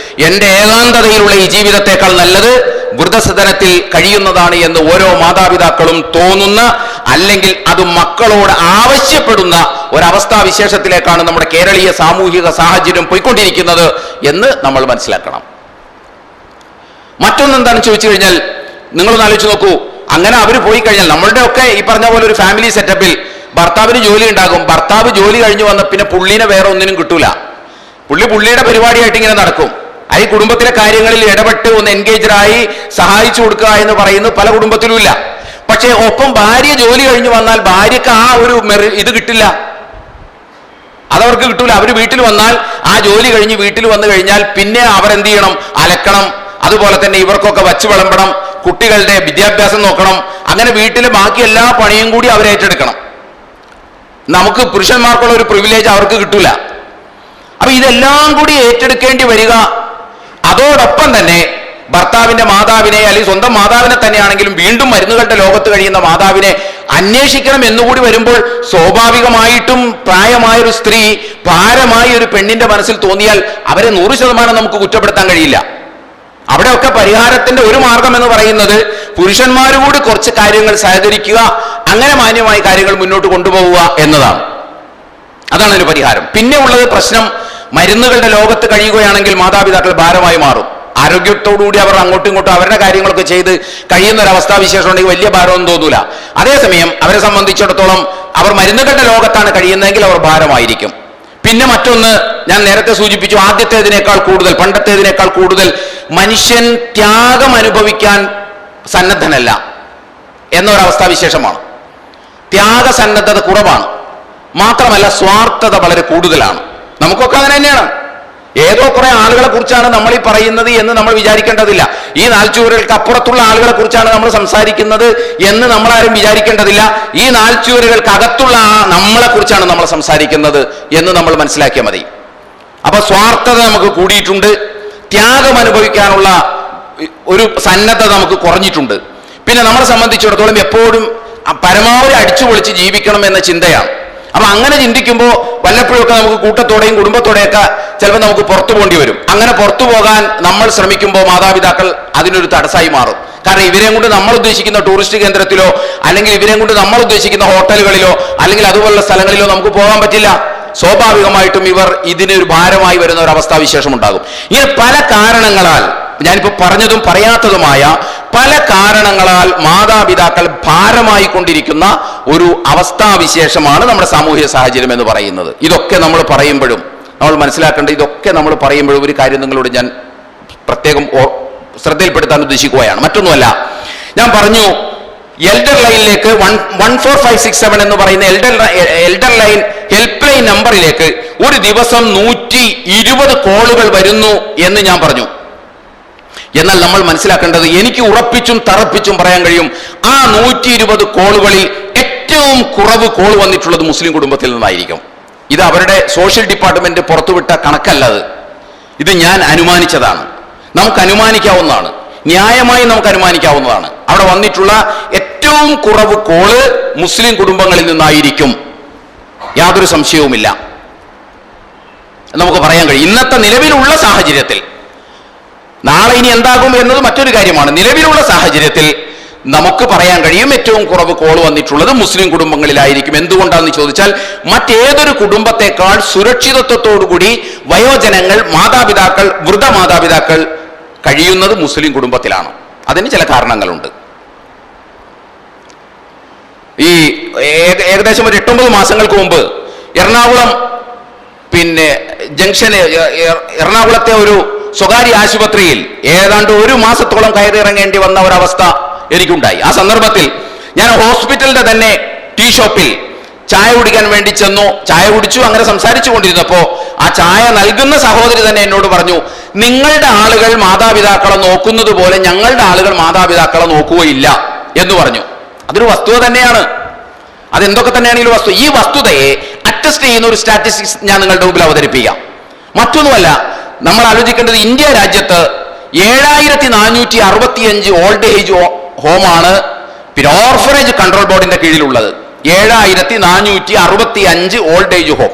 A: എൻ്റെ ഏകാന്തതയിലുള്ള ഈ ജീവിതത്തെക്കാൾ നല്ലത് വൃദ്ധസദനത്തിൽ കഴിയുന്നതാണ് എന്ന് ഓരോ മാതാപിതാക്കളും തോന്നുന്ന, അല്ലെങ്കിൽ അത് മക്കളോട് ആവശ്യപ്പെടുന്ന ഒരവസ്ഥാവിശേഷത്തിലേക്കാണ് നമ്മുടെ കേരളീയ സാമൂഹിക സാഹചര്യം പോയിക്കൊണ്ടിരിക്കുന്നത് എന്ന് നമ്മൾ മനസ്സിലാക്കണം. മറ്റൊന്നെന്താണെന്ന് ചോദിച്ചു കഴിഞ്ഞാൽ, നിങ്ങളൊന്ന് ആലോചിച്ച് നോക്കൂ. അങ്ങനെ അവർ പോയി കഴിഞ്ഞാൽ, നമ്മളുടെ ഒക്കെ ഈ പറഞ്ഞ പോലെ ഒരു ഫാമിലി സെറ്റപ്പിൽ ഭർത്താവിന് ജോലി ഉണ്ടാകും. ഭർത്താവ് ജോലി കഴിഞ്ഞ് വന്ന പിന്നെ പുള്ളിനെ വേറെ ഒന്നിനും കിട്ടൂല. പുള്ളിയുടെ പരിപാടിയായിട്ട് ഇങ്ങനെ നടക്കും. ഈ കുടുംബത്തിലെ കാര്യങ്ങളിൽ ഇടപെട്ട് ഒന്ന് എൻഗേജഡായി സഹായിച്ചു കൊടുക്കുക എന്ന് പറയുന്നത് പല കുടുംബത്തിലും ഇല്ല. പക്ഷേ ഒപ്പം ഭാര്യ ജോലി കഴിഞ്ഞ് വന്നാൽ ഭാര്യക്ക് ആ ഒരു ഇത് കിട്ടില്ല, അതവർക്ക് കിട്ടൂല. അവർ വീട്ടിൽ വന്നാൽ, ആ ജോലി കഴിഞ്ഞ് വീട്ടിൽ വന്നു കഴിഞ്ഞാൽ പിന്നെ അവരെന്ത് ചെയ്യണം? അലക്കണം. അതുപോലെ തന്നെ ഇവർക്കൊക്കെ വച്ച് വിളമ്പണം, കുട്ടികളുടെ വിദ്യാഭ്യാസം നോക്കണം. അങ്ങനെ വീട്ടിലെ ബാക്കി എല്ലാ പണിയും കൂടി അവർ ഏറ്റെടുക്കണം. നമുക്ക് പുരുഷന്മാർക്കുള്ള ഒരു പ്രിവിലേജ് അവർക്ക് കിട്ടൂല. അപ്പൊ ഇതെല്ലാം കൂടി ഏറ്റെടുക്കേണ്ടി വരിക. അതോടൊപ്പം തന്നെ ഭർത്താവിന്റെ മാതാവിനെ, അല്ലെങ്കിൽ സ്വന്തം മാതാവിനെ തന്നെയാണെങ്കിലും വീണ്ടും മരുന്നുകളുടെ ലോകത്ത് കഴിയുന്ന മാതാവിനെ അന്വേഷിക്കണം എന്നുകൂടി വരുമ്പോൾ സ്വാഭാവികമായിട്ടും പ്രായമായൊരു സ്ത്രീ ഭാരമായി ഒരു പെണ്ണിന്റെ മനസ്സിൽ തോന്നിയാൽ അവരെ 100% നമുക്ക് കുറ്റപ്പെടുത്താൻ കഴിയില്ല. അവിടെയൊക്കെ പരിഹാരത്തിന്റെ ഒരു മാർഗം എന്ന് പറയുന്നത് പുരുഷന്മാരുകൂടി കുറച്ച് കാര്യങ്ങൾ സഹകരിക്കുക, അങ്ങനെ മാന്യമായ കാര്യങ്ങൾ മുന്നോട്ട് കൊണ്ടുപോവുക എന്നതാണ്. അതാണ് ഒരു പരിഹാരം. പിന്നെ ഉള്ളത് പ്രശ്നം, മരുന്നുകളുടെ ലോകത്ത് കഴിയുകയാണെങ്കിൽ മാതാപിതാക്കൾ ഭാരമായി മാറും. ആരോഗ്യത്തോടുകൂടി അവർ അങ്ങോട്ടും ഇങ്ങോട്ടും അവരുടെ കാര്യങ്ങളൊക്കെ ചെയ്ത് കഴിയുന്ന ഒരു അവസ്ഥാവിശേഷം ഉണ്ടെങ്കിൽ വലിയ ഭാരമൊന്നും തോന്നൂല. അതേസമയം അവരെ സംബന്ധിച്ചിടത്തോളം അവർ മരുന്നുകളുടെ ലോകത്താണ് കഴിയുന്നതെങ്കിൽ അവർ ഭാരമായിരിക്കും. പിന്നെ മറ്റൊന്ന്, ഞാൻ നേരത്തെ സൂചിപ്പിച്ചു, പണ്ടത്തേതിനേക്കാൾ കൂടുതൽ മനുഷ്യൻ ത്യാഗം അനുഭവിക്കാൻ സന്നദ്ധനല്ല എന്നൊരവസ്ഥാവിശേഷമാണ്. ത്യാഗസന്നദ്ധത കുറവാണ്. മാത്രമല്ല സ്വാർത്ഥത വളരെ കൂടുതലാണ്. നമുക്കൊക്കെ അങ്ങനെ തന്നെയാണ്. ഏതോ കുറെ ആളുകളെ കുറിച്ചാണ് നമ്മൾ ഈ പറയുന്നത് എന്ന് നമ്മൾ വിചാരിക്കേണ്ടതില്ല. ഈ 4 ചുവരുകൾക്ക് അപ്പുറത്തുള്ള ആളുകളെ കുറിച്ചാണ് നമ്മൾ സംസാരിക്കുന്നത് എന്ന് നമ്മളാരും വിചാരിക്കേണ്ടതില്ല. ഈ 4 ചുവരുകൾക്ക് അകത്തുള്ള നമ്മളെ കുറിച്ചാണ് നമ്മൾ സംസാരിക്കുന്നത് എന്ന് നമ്മൾ മനസ്സിലാക്കിയാൽ മതി. അപ്പൊ സ്വാർത്ഥത നമുക്ക് കൂടിയിട്ടുണ്ട്, ത്യാഗം അനുഭവിക്കാനുള്ള ഒരു സന്നദ്ധത നമുക്ക് കുറഞ്ഞിട്ടുണ്ട്. പിന്നെ നമ്മളെ സംബന്ധിച്ചിടത്തോളം എപ്പോഴും പരമാവധി അടിച്ചുപൊളിച്ച് ജീവിക്കണം എന്ന ചിന്തയാണ്. അപ്പൊ അങ്ങനെ ചിന്തിക്കുമ്പോൾ വല്ലപ്പോഴൊക്കെ നമുക്ക് കൂട്ടത്തോടെയും കുടുംബത്തോടെയൊക്കെ ചിലപ്പോൾ നമുക്ക് പുറത്തു പോകേണ്ടി വരും. അങ്ങനെ പുറത്തു പോകാൻ നമ്മൾ ശ്രമിക്കുമ്പോൾ മാതാപിതാക്കൾ അതിനൊരു തടസ്സമായി മാറും. കാരണം ഇവരെയും കൊണ്ട് നമ്മൾ ഉദ്ദേശിക്കുന്ന ടൂറിസ്റ്റ് കേന്ദ്രത്തിലോ, അല്ലെങ്കിൽ ഇവരെയും കൊണ്ട് നമ്മൾ ഉദ്ദേശിക്കുന്ന ഹോട്ടലുകളിലോ, അല്ലെങ്കിൽ അതുപോലുള്ള സ്ഥലങ്ങളിലോ നമുക്ക് പോകാൻ പറ്റില്ല. സ്വാഭാവികമായിട്ടും ഇവർ ഇതിനൊരു ഭാരമായി വരുന്ന ഒരു അവസ്ഥാവിശേഷം ഉണ്ടാകും. ഇങ്ങനെ പല കാരണങ്ങളാൽ, ഞാനിപ്പോൾ പറഞ്ഞതും പറയാത്തതുമായ പല കാരണങ്ങളാൽ മാതാപിതാക്കൾ ഭാരമായി കൊണ്ടിരിക്കുന്ന ഒരു അവസ്ഥാവിശേഷമാണ് നമ്മുടെ സാമൂഹിക സാഹചര്യം എന്ന് പറയുന്നത്. ഇതൊക്കെ നമ്മൾ പറയുമ്പോഴും നമ്മൾ മനസ്സിലാക്കേണ്ട, ഇതൊക്കെ നമ്മൾ പറയുമ്പോഴും ഒരു കാര്യം നിങ്ങളോട് ഞാൻ പ്രത്യേകം ശ്രദ്ധയിൽപ്പെടുത്താൻ ഉദ്ദേശിക്കുകയാണ്. മറ്റൊന്നുമല്ല, ഞാൻ പറഞ്ഞു എൽഡർ ലൈനിലേക്ക് 14567 എന്ന് പറയുന്ന എൽഡർ ലൈൻ ഹെൽപ്പ് ലൈൻ നമ്പറിലേക്ക് ഒരു ദിവസം 120 കോളുകൾ വരുന്നു എന്ന് ഞാൻ പറഞ്ഞു. എന്നാൽ നമ്മൾ മനസ്സിലാക്കേണ്ടത്, എനിക്ക് ഉറപ്പിച്ചും തറപ്പിച്ചും പറയാൻ കഴിയും, ആ 120 കോളുകളിൽ ഏറ്റവും കുറവ് കോൾ വന്നിട്ടുള്ളത് മുസ്ലിം കുടുംബത്തിൽ നിന്നായിരിക്കും. ഇത് അവരുടെ സോഷ്യൽ ഡിപ്പാർട്ട്മെന്റ് പുറത്തുവിട്ട കണക്കല്ലത്, ഇത് ഞാൻ അനുമാനിച്ചതാണ്. നമുക്ക് അനുമാനിക്കാവുന്നതാണ്, ന്യായമായി നമുക്ക് അനുമാനിക്കാവുന്നതാണ്. അവിടെ വന്നിട്ടുള്ള ഏറ്റവും കുറവ് കോള് മുസ്ലിം കുടുംബങ്ങളിൽ നിന്നായിരിക്കും, യാതൊരു സംശയവുമില്ല. നമുക്ക് പറയാൻ കഴിയും. ഇന്നത്തെ നിലവിലുള്ള സാഹചര്യത്തിൽ, നാളെ ഇനി എന്താകും എന്നത് മറ്റൊരു കാര്യമാണ്. നിലവിലുള്ള സാഹചര്യത്തിൽ നമുക്ക് പറയാൻ കഴിയും ഏറ്റവും കുറവ് കോൾ വന്നിട്ടുള്ളത് മുസ്ലിം കുടുംബങ്ങളിലായിരിക്കും. എന്തുകൊണ്ടാണെന്ന് ചോദിച്ചാൽ, മറ്റേതൊരു കുടുംബത്തെക്കാൾ സുരക്ഷിതത്വത്തോടുകൂടി വയോജനങ്ങൾ, മാതാപിതാക്കൾ, വൃദ്ധമാതാപിതാക്കൾ കഴിയുന്നത് മുസ്ലിം കുടുംബത്തിലാണ്. അതിന് ചില കാരണങ്ങളുണ്ട്. ഈ ഏകദേശം ഒരു 8-9 മാസങ്ങൾക്ക് മുമ്പ് എറണാകുളം ജംഗ്ഷന്, എറണാകുളത്തെ ഒരു സ്വകാര്യ ആശുപത്രിയിൽ ഏതാണ്ട് 1 മാസത്തോളം കയറിയിറങ്ങേണ്ടി വന്ന ഒരവസ്ഥ എനിക്കുണ്ടായി. ആ സന്ദർഭത്തിൽ ഞാൻ ഹോസ്പിറ്റലിന്റെ തന്നെ ടീ ഷോപ്പിൽ ചായ കുടിക്കാൻ വേണ്ടി ചെന്നു. ചായ കുടിച്ചു, അങ്ങനെ സംസാരിച്ചു കൊണ്ടിരുന്നപ്പോ ആ ചായ നൽകുന്ന സഹോദരി തന്നെ എന്നോട് പറഞ്ഞു, നിങ്ങളുടെ ആളുകൾ മാതാപിതാക്കളെ നോക്കുന്നത് പോലെ ഞങ്ങളുടെ ആളുകൾ മാതാപിതാക്കളെ നോക്കുകയില്ല എന്ന് പറഞ്ഞു. അതൊരു വസ്തുത തന്നെയാണ്. അതെന്തൊക്കെ തന്നെയാണെങ്കിലും വസ്തു. ഈ വസ്തുതയെ അറ്റസ്റ്റ് ചെയ്യുന്ന ഒരു സ്റ്റാറ്റിസ്റ്റിക്സ് ഞാൻ നിങ്ങളുടെ മുമ്പിൽ അവതരിപ്പിക്കാം. മറ്റൊന്നുമല്ല, നമ്മൾ ആലോചിക്കേണ്ടത് ഇന്ത്യ രാജ്യത്ത് 7465 ഓൾഡ് ഏജ് ഹോമാണ് പിന്നെ ഓർഫനേജ് കൺട്രോൾ ബോർഡിന്റെ കീഴിലുള്ളത്. 7465 ഓൾഡ് ഏജ് ഹോം,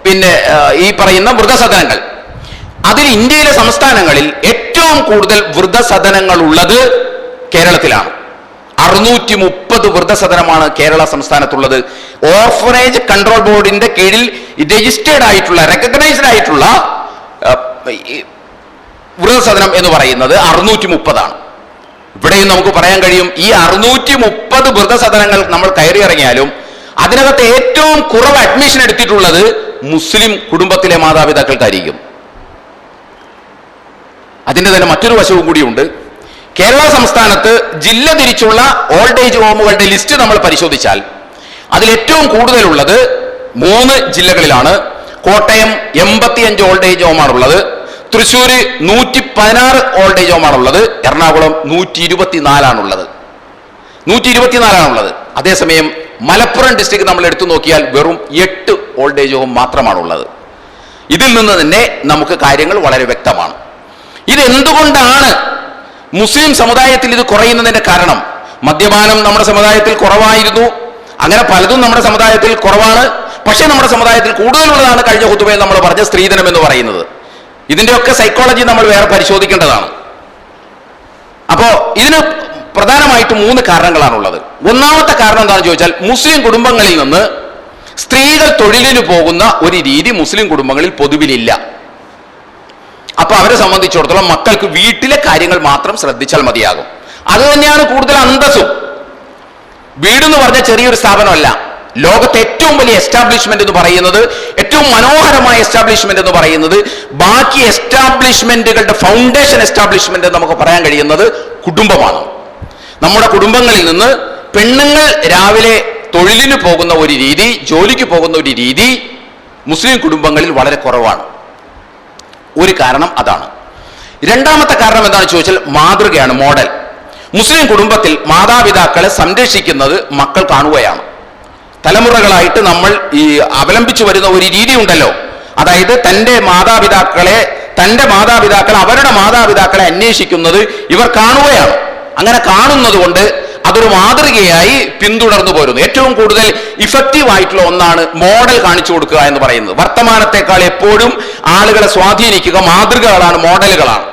A: പിന്നെ ഈ പറയുന്ന വൃദ്ധസദനങ്ങൾ. അതിൽ ഇന്ത്യയിലെ സംസ്ഥാനങ്ങളിൽ ഏറ്റവും കൂടുതൽ വൃദ്ധസദനങ്ങൾ ഉള്ളത് കേരളത്തിലാണ്. 630 വൃദ്ധസദനമാണ് കേരള സംസ്ഥാനത്തുള്ളത്. ഓർഫനേജ് കൺട്രോൾ ബോർഡിന്റെ കീഴിൽ രജിസ്റ്റേർഡ് ആയിട്ടുള്ള, റെക്കഗ്നൈസ്ഡ് ആയിട്ടുള്ള വൃദ്ധസദനം എന്ന് പറയുന്നത് 630 ആണ്. ഇവിടെയും നമുക്ക് പറയാൻ കഴിയും, ഈ 630 വൃദ്ധസദനങ്ങൾ നമ്മൾ കയറിയിറങ്ങിയാലും അതിനകത്ത് ഏറ്റവും കുറവ് അഡ്മിഷൻ എടുത്തിട്ടുള്ളത് മുസ്ലിം കുടുംബത്തിലെ മാതാപിതാക്കൾക്കായിരിക്കും. അതിന്റെ തന്നെ മറ്റൊരു വശവും കൂടിയുണ്ട്. കേരള സംസ്ഥാനത്ത് ജില്ല തിരിച്ചുള്ള ഓൾഡ് ഏജ് ഹോമുകളുടെ ലിസ്റ്റ് നമ്മൾ പരിശോധിച്ചാൽ അതിൽ ഏറ്റവും കൂടുതലുള്ളത് 3 ജില്ലകളിലാണ്. കോട്ടയം 85 ഓൾഡ് ഏജ് ഹോമാണുള്ളത്. തൃശ്ശൂർ 116 ഓൾഡ് ഏജ് ഹോമാണുള്ളത്. എറണാകുളം 124 124 അതേസമയം മലപ്പുറം ഡിസ്ട്രിക്ട് നമ്മൾ എടുത്തു നോക്കിയാൽ വെറും 8 ഓൾഡ് ഏജ് ഹോം മാത്രമാണുള്ളത്. ഇതിൽ നിന്ന് തന്നെ നമുക്ക് കാര്യങ്ങൾ വളരെ വ്യക്തമാണ്. ഇതെന്തുകൊണ്ടാണ് മുസ്ലിം സമുദായത്തിൽ ഇത് കുറയുന്നതിന്റെ കാരണം? മദ്യപാനം നമ്മുടെ സമുദായത്തിൽ കുറവായിരുന്നു, അങ്ങനെ പലതും നമ്മുടെ സമുദായത്തിൽ കുറവാണ്. പക്ഷേ നമ്മുടെ സമുദായത്തിൽ കൂടുതലുള്ളതാണ് കഴിഞ്ഞ ഖുതുബയിൽ നമ്മൾ പറഞ്ഞ സ്ത്രീധനം എന്ന് പറയുന്നത്. ഇതിന്റെയൊക്കെ സൈക്കോളജി നമ്മൾ വേറെ പരിശോധിക്കേണ്ടതാണ്. അപ്പോ ഇതിന് പ്രധാനമായിട്ട് 3 കാരണങ്ങളാണുള്ളത്. ഒന്നാമത്തെ കാരണം എന്താണെന്ന് ചോദിച്ചാൽ, മുസ്ലിം കുടുംബങ്ങളിൽ നിന്ന് സ്ത്രീകൾ തൊഴിലിന് പോകുന്ന ഒരു രീതി മുസ്ലിം കുടുംബങ്ങളിൽ പൊതുവിലില്ല. അപ്പൊ അവരെ സംബന്ധിച്ചിടത്തോളം മക്കൾക്ക് വീട്ടിലെ കാര്യങ്ങൾ മാത്രം ശ്രദ്ധിച്ചാൽ മതിയാകും. അത് തന്നെയാണ് കൂടുതൽ അന്തസ്സും. വീടെന്ന് പറഞ്ഞ ചെറിയൊരു സ്ഥാപനമല്ല. ലോകത്തെ ഏറ്റവും വലിയ എസ്റ്റാബ്ലിഷ്മെന്റ് എന്ന് പറയുന്നത്, ഏറ്റവും മനോഹരമായ എസ്റ്റാബ്ലിഷ്മെന്റ് എന്ന് പറയുന്നത്, ബാക്കി എസ്റ്റാബ്ലിഷ്മെന്റുകളുടെ ഫൗണ്ടേഷൻ എസ്റ്റാബ്ലിഷ്മെന്റ് നമുക്ക് പറയാൻ കഴിയുന്നത് കുടുംബമാണ്. നമ്മുടെ കുടുംബങ്ങളിൽ നിന്ന് പെണ്ണുങ്ങൾ രാവിലെ തൊഴിലിന് പോകുന്ന ഒരു രീതി, ജോലിക്ക് പോകുന്ന ഒരു രീതി മുസ്ലിം കുടുംബങ്ങളിൽ വളരെ കുറവാണ്. ഒരു കാരണം അതാണ്. രണ്ടാമത്തെ കാരണം എന്താണെന്ന് ചോദിച്ചാൽ മാതൃകയാണ്, മോഡൽ. മുസ്ലിം കുടുംബത്തിൽ മാതാപിതാക്കളെ സംരക്ഷിക്കുന്നത് മക്കൾ കാണുകയാണ്. തലമുറകളായിട്ട് നമ്മൾ ഈ അവലംബിച്ചു വരുന്ന ഒരു രീതി ഉണ്ടല്ലോ, അതായത് തൻ്റെ മാതാപിതാക്കൾ അവരുടെ മാതാപിതാക്കളെ അന്വേഷിക്കുന്നത് ഇവർ കാണുകയാണ്. അങ്ങനെ കാണുന്നത് കൊണ്ട് അതൊരു മാതൃകയായി പിന്തുടർന്നു പോരുന്നു. ഏറ്റവും കൂടുതൽ ഇഫക്റ്റീവ് ആയിട്ടുള്ള ഒന്നാണ് മോഡൽ കാണിച്ചു കൊടുക്കുക എന്ന് പറയുന്നത്. വർത്തമാനത്തെക്കാൾ എപ്പോഴും ആളുകളെ സ്വാധീനിക്കുക മാതൃകകളാണ്, മോഡലുകളാണ്.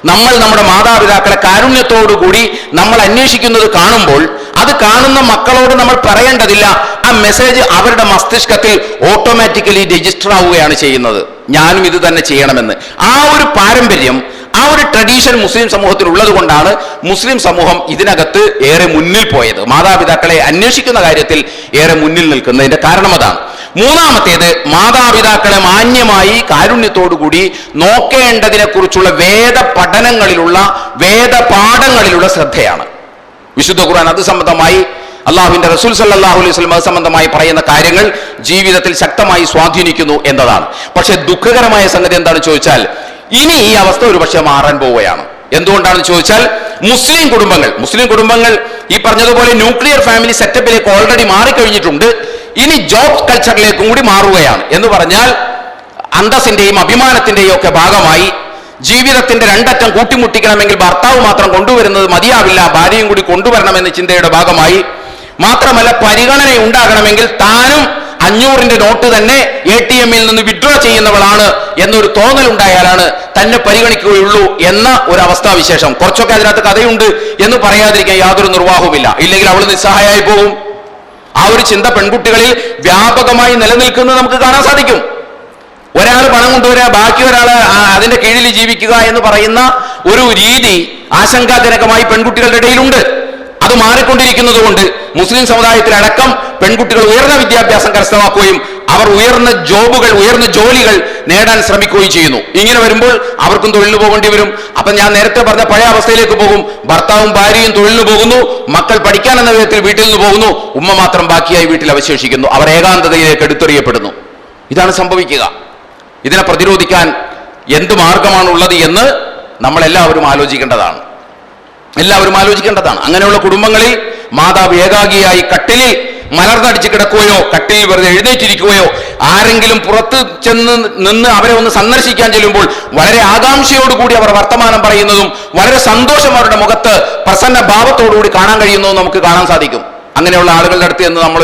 A: നമ്മൾ നമ്മുടെ മാതാപിതാക്കളെ കാരുണ്യത്തോടുകൂടി നമ്മൾ അന്വേഷിക്കുന്നത് കാണുമ്പോൾ അത് കാണുന്ന മക്കളോട് നമ്മൾ പറയേണ്ടതില്ല. ആ മെസ്സേജ് അവരുടെ മസ്തിഷ്കത്തിൽ ഓട്ടോമാറ്റിക്കലി രജിസ്റ്റർ ആവുകയാണ് ചെയ്യുന്നത്, ഞാനും ഇത് തന്നെ ചെയ്യണമെന്ന്. ആ ഒരു പാരമ്പര്യം, ആ ഒരു ട്രഡീഷൻ മുസ്ലിം സമൂഹത്തിൽ ഉള്ളത് കൊണ്ടാണ് മുസ്ലിം സമൂഹം ഇതിനകത്ത് ഏറെ മുന്നിൽ പോയത്. മാതാപിതാക്കളെ അന്വേഷിക്കുന്ന കാര്യത്തിൽ ഏറെ മുന്നിൽ നിൽക്കുന്നതിന്റെ കാരണം അതാണ്. മൂന്നാമത്തേത്, മാതാപിതാക്കളെ മാന്യമായി കാരുണ്യത്തോടുകൂടി നോക്കേണ്ടതിനെ കുറിച്ചുള്ള വേദപാഠങ്ങളിലുള്ള ശ്രദ്ധയാണ്. വിശുദ്ധ ഖുർആൻ അത് സംബന്ധമായി, അള്ളാഹുവിന്റെ റസൂൽ സല്ലല്ലാഹു അലൈഹി വസല്ലം അത് സംബന്ധമായി പറയുന്ന കാര്യങ്ങൾ ജീവിതത്തിൽ ശക്തമായി സ്വാധീനിക്കുന്നു എന്നതാണ്. പക്ഷെ ദുഃഖകരമായ സംഗതി എന്താണെന്ന് ചോദിച്ചാൽ, ഇനി ഈ അവസ്ഥ ഒരു പക്ഷെ മാറാൻ പോവുകയാണ്. എന്തുകൊണ്ടാണെന്ന് ചോദിച്ചാൽ, മുസ്ലിം കുടുംബങ്ങൾ ഈ പറഞ്ഞതുപോലെ ന്യൂക്ലിയർ ഫാമിലി സെറ്റപ്പിലേക്ക് ഓൾറെഡി മാറിക്കഴിഞ്ഞിട്ടുണ്ട്. ഇനി ജോബ് കൾച്ചറിലേക്കും കൂടി മാറുകയാണ്. എന്ന് പറഞ്ഞാൽ അന്തസ്സിന്റെയും അഭിമാനത്തിന്റെയും ഒക്കെ ഭാഗമായി ജീവിതത്തിന്റെ രണ്ടറ്റം കൂട്ടിമുട്ടിക്കണമെങ്കിൽ ഭർത്താവ് മാത്രം കൊണ്ടുവരുന്നത് മതിയാവില്ല, ഭാര്യയും കൂടി കൊണ്ടുവരണമെന്ന ചിന്തയുടെ ഭാഗമായി, മാത്രമല്ല പരിഗണന ഉണ്ടാകണമെങ്കിൽ താനും 500ന്റെ നോട്ട് തന്നെ ATM-ൽ നിന്ന് വിഡ്രോ ചെയ്യുന്നവളാണ് എന്നൊരു തോന്നലുണ്ടായാലാണ് തന്നെ പരിഗണിക്കുകയുള്ളൂ എന്ന ഒരു അവസ്ഥാവിശേഷം. കുറച്ചൊക്കെ അതിനകത്ത് കഥയുണ്ട് എന്ന് പറയാതിരിക്കാൻ യാതൊരു നിർവാഹവുമില്ല. ഇല്ലെങ്കിൽ അവൾ നിസ്സഹായായി പോകും. ആ ഒരു ചിന്ത പെൺകുട്ടികളിൽ വ്യാപകമായി നിലനിൽക്കുന്നത് നമുക്ക് കാണാൻ സാധിക്കും. ഒരാൾ പണം കൊണ്ടുവരിക, ബാക്കി ഒരാൾ അതിന്റെ കീഴിൽ ജീവിക്കുക എന്ന് പറയുന്ന ഒരു രീതി ആശങ്കാജനകമായി പെൺകുട്ടികളുടെ ഇടയിലുണ്ട്. അത് മാറിക്കൊണ്ടിരിക്കുന്നത് കൊണ്ട് മുസ്ലിം സമുദായത്തിലടക്കം പെൺകുട്ടികൾ ഉയർന്ന വിദ്യാഭ്യാസം കരസ്ഥമാക്കുകയും അവ അവർ ഉയർന്ന ജോലികൾ നേടാൻ ശ്രമിക്കുകയും ചെയ്യുന്നു. ഇങ്ങനെ വരുമ്പോൾ അവർക്കും തൊഴിലിന് പോകേണ്ടി വരും. അപ്പൊ ഞാൻ നേരത്തെ പറഞ്ഞ പഴയ അവസ്ഥയിലേക്ക് പോകും. ഭർത്താവും ഭാര്യയും തൊഴിലിന് പോകുന്നു, മക്കൾ പഠിക്കാൻ എന്ന വിധത്തിൽ വീട്ടിൽ നിന്ന് പോകുന്നു, ഉമ്മ മാത്രം ബാക്കിയായി വീട്ടിൽ അവശേഷിക്കുന്നു. അവർ ഏകാന്തതയിലേക്ക് എടുത്തെറിയപ്പെടുന്നു. ഇതാണ് സംഭവിക്കുക. ഇതിനെ പ്രതിരോധിക്കാൻ എന്ത് മാർഗമാണുള്ളത് എന്ന് നമ്മളെല്ലാവരും ആലോചിക്കേണ്ടതാണ്. അങ്ങനെയുള്ള കുടുംബങ്ങളിൽ മാതാവ് ഏകാഗിയായി കട്ടിലിൽ മലർന്നടിച്ച് കിടക്കുകയോ കട്ടിലിൽ വെറുതെ എഴുന്നേറ്റിരിക്കുകയോ ആരെങ്കിലും പുറത്ത് ചെന്ന് നിന്ന് അവരെ ഒന്ന് സന്ദർശിക്കാൻ ചെല്ലുമ്പോൾ വളരെ ആകാംക്ഷയോടുകൂടി അവർ വർത്തമാനം പറയുന്നതും വളരെ സന്തോഷം അവരുടെ മുഖത്ത് പ്രസന്ന ഭാവത്തോടുകൂടി കാണാൻ കഴിയുന്നതും നമുക്ക് കാണാൻ സാധിക്കും. അങ്ങനെയുള്ള ആളുകളുടെ അടുത്ത് നിന്ന് നമ്മൾ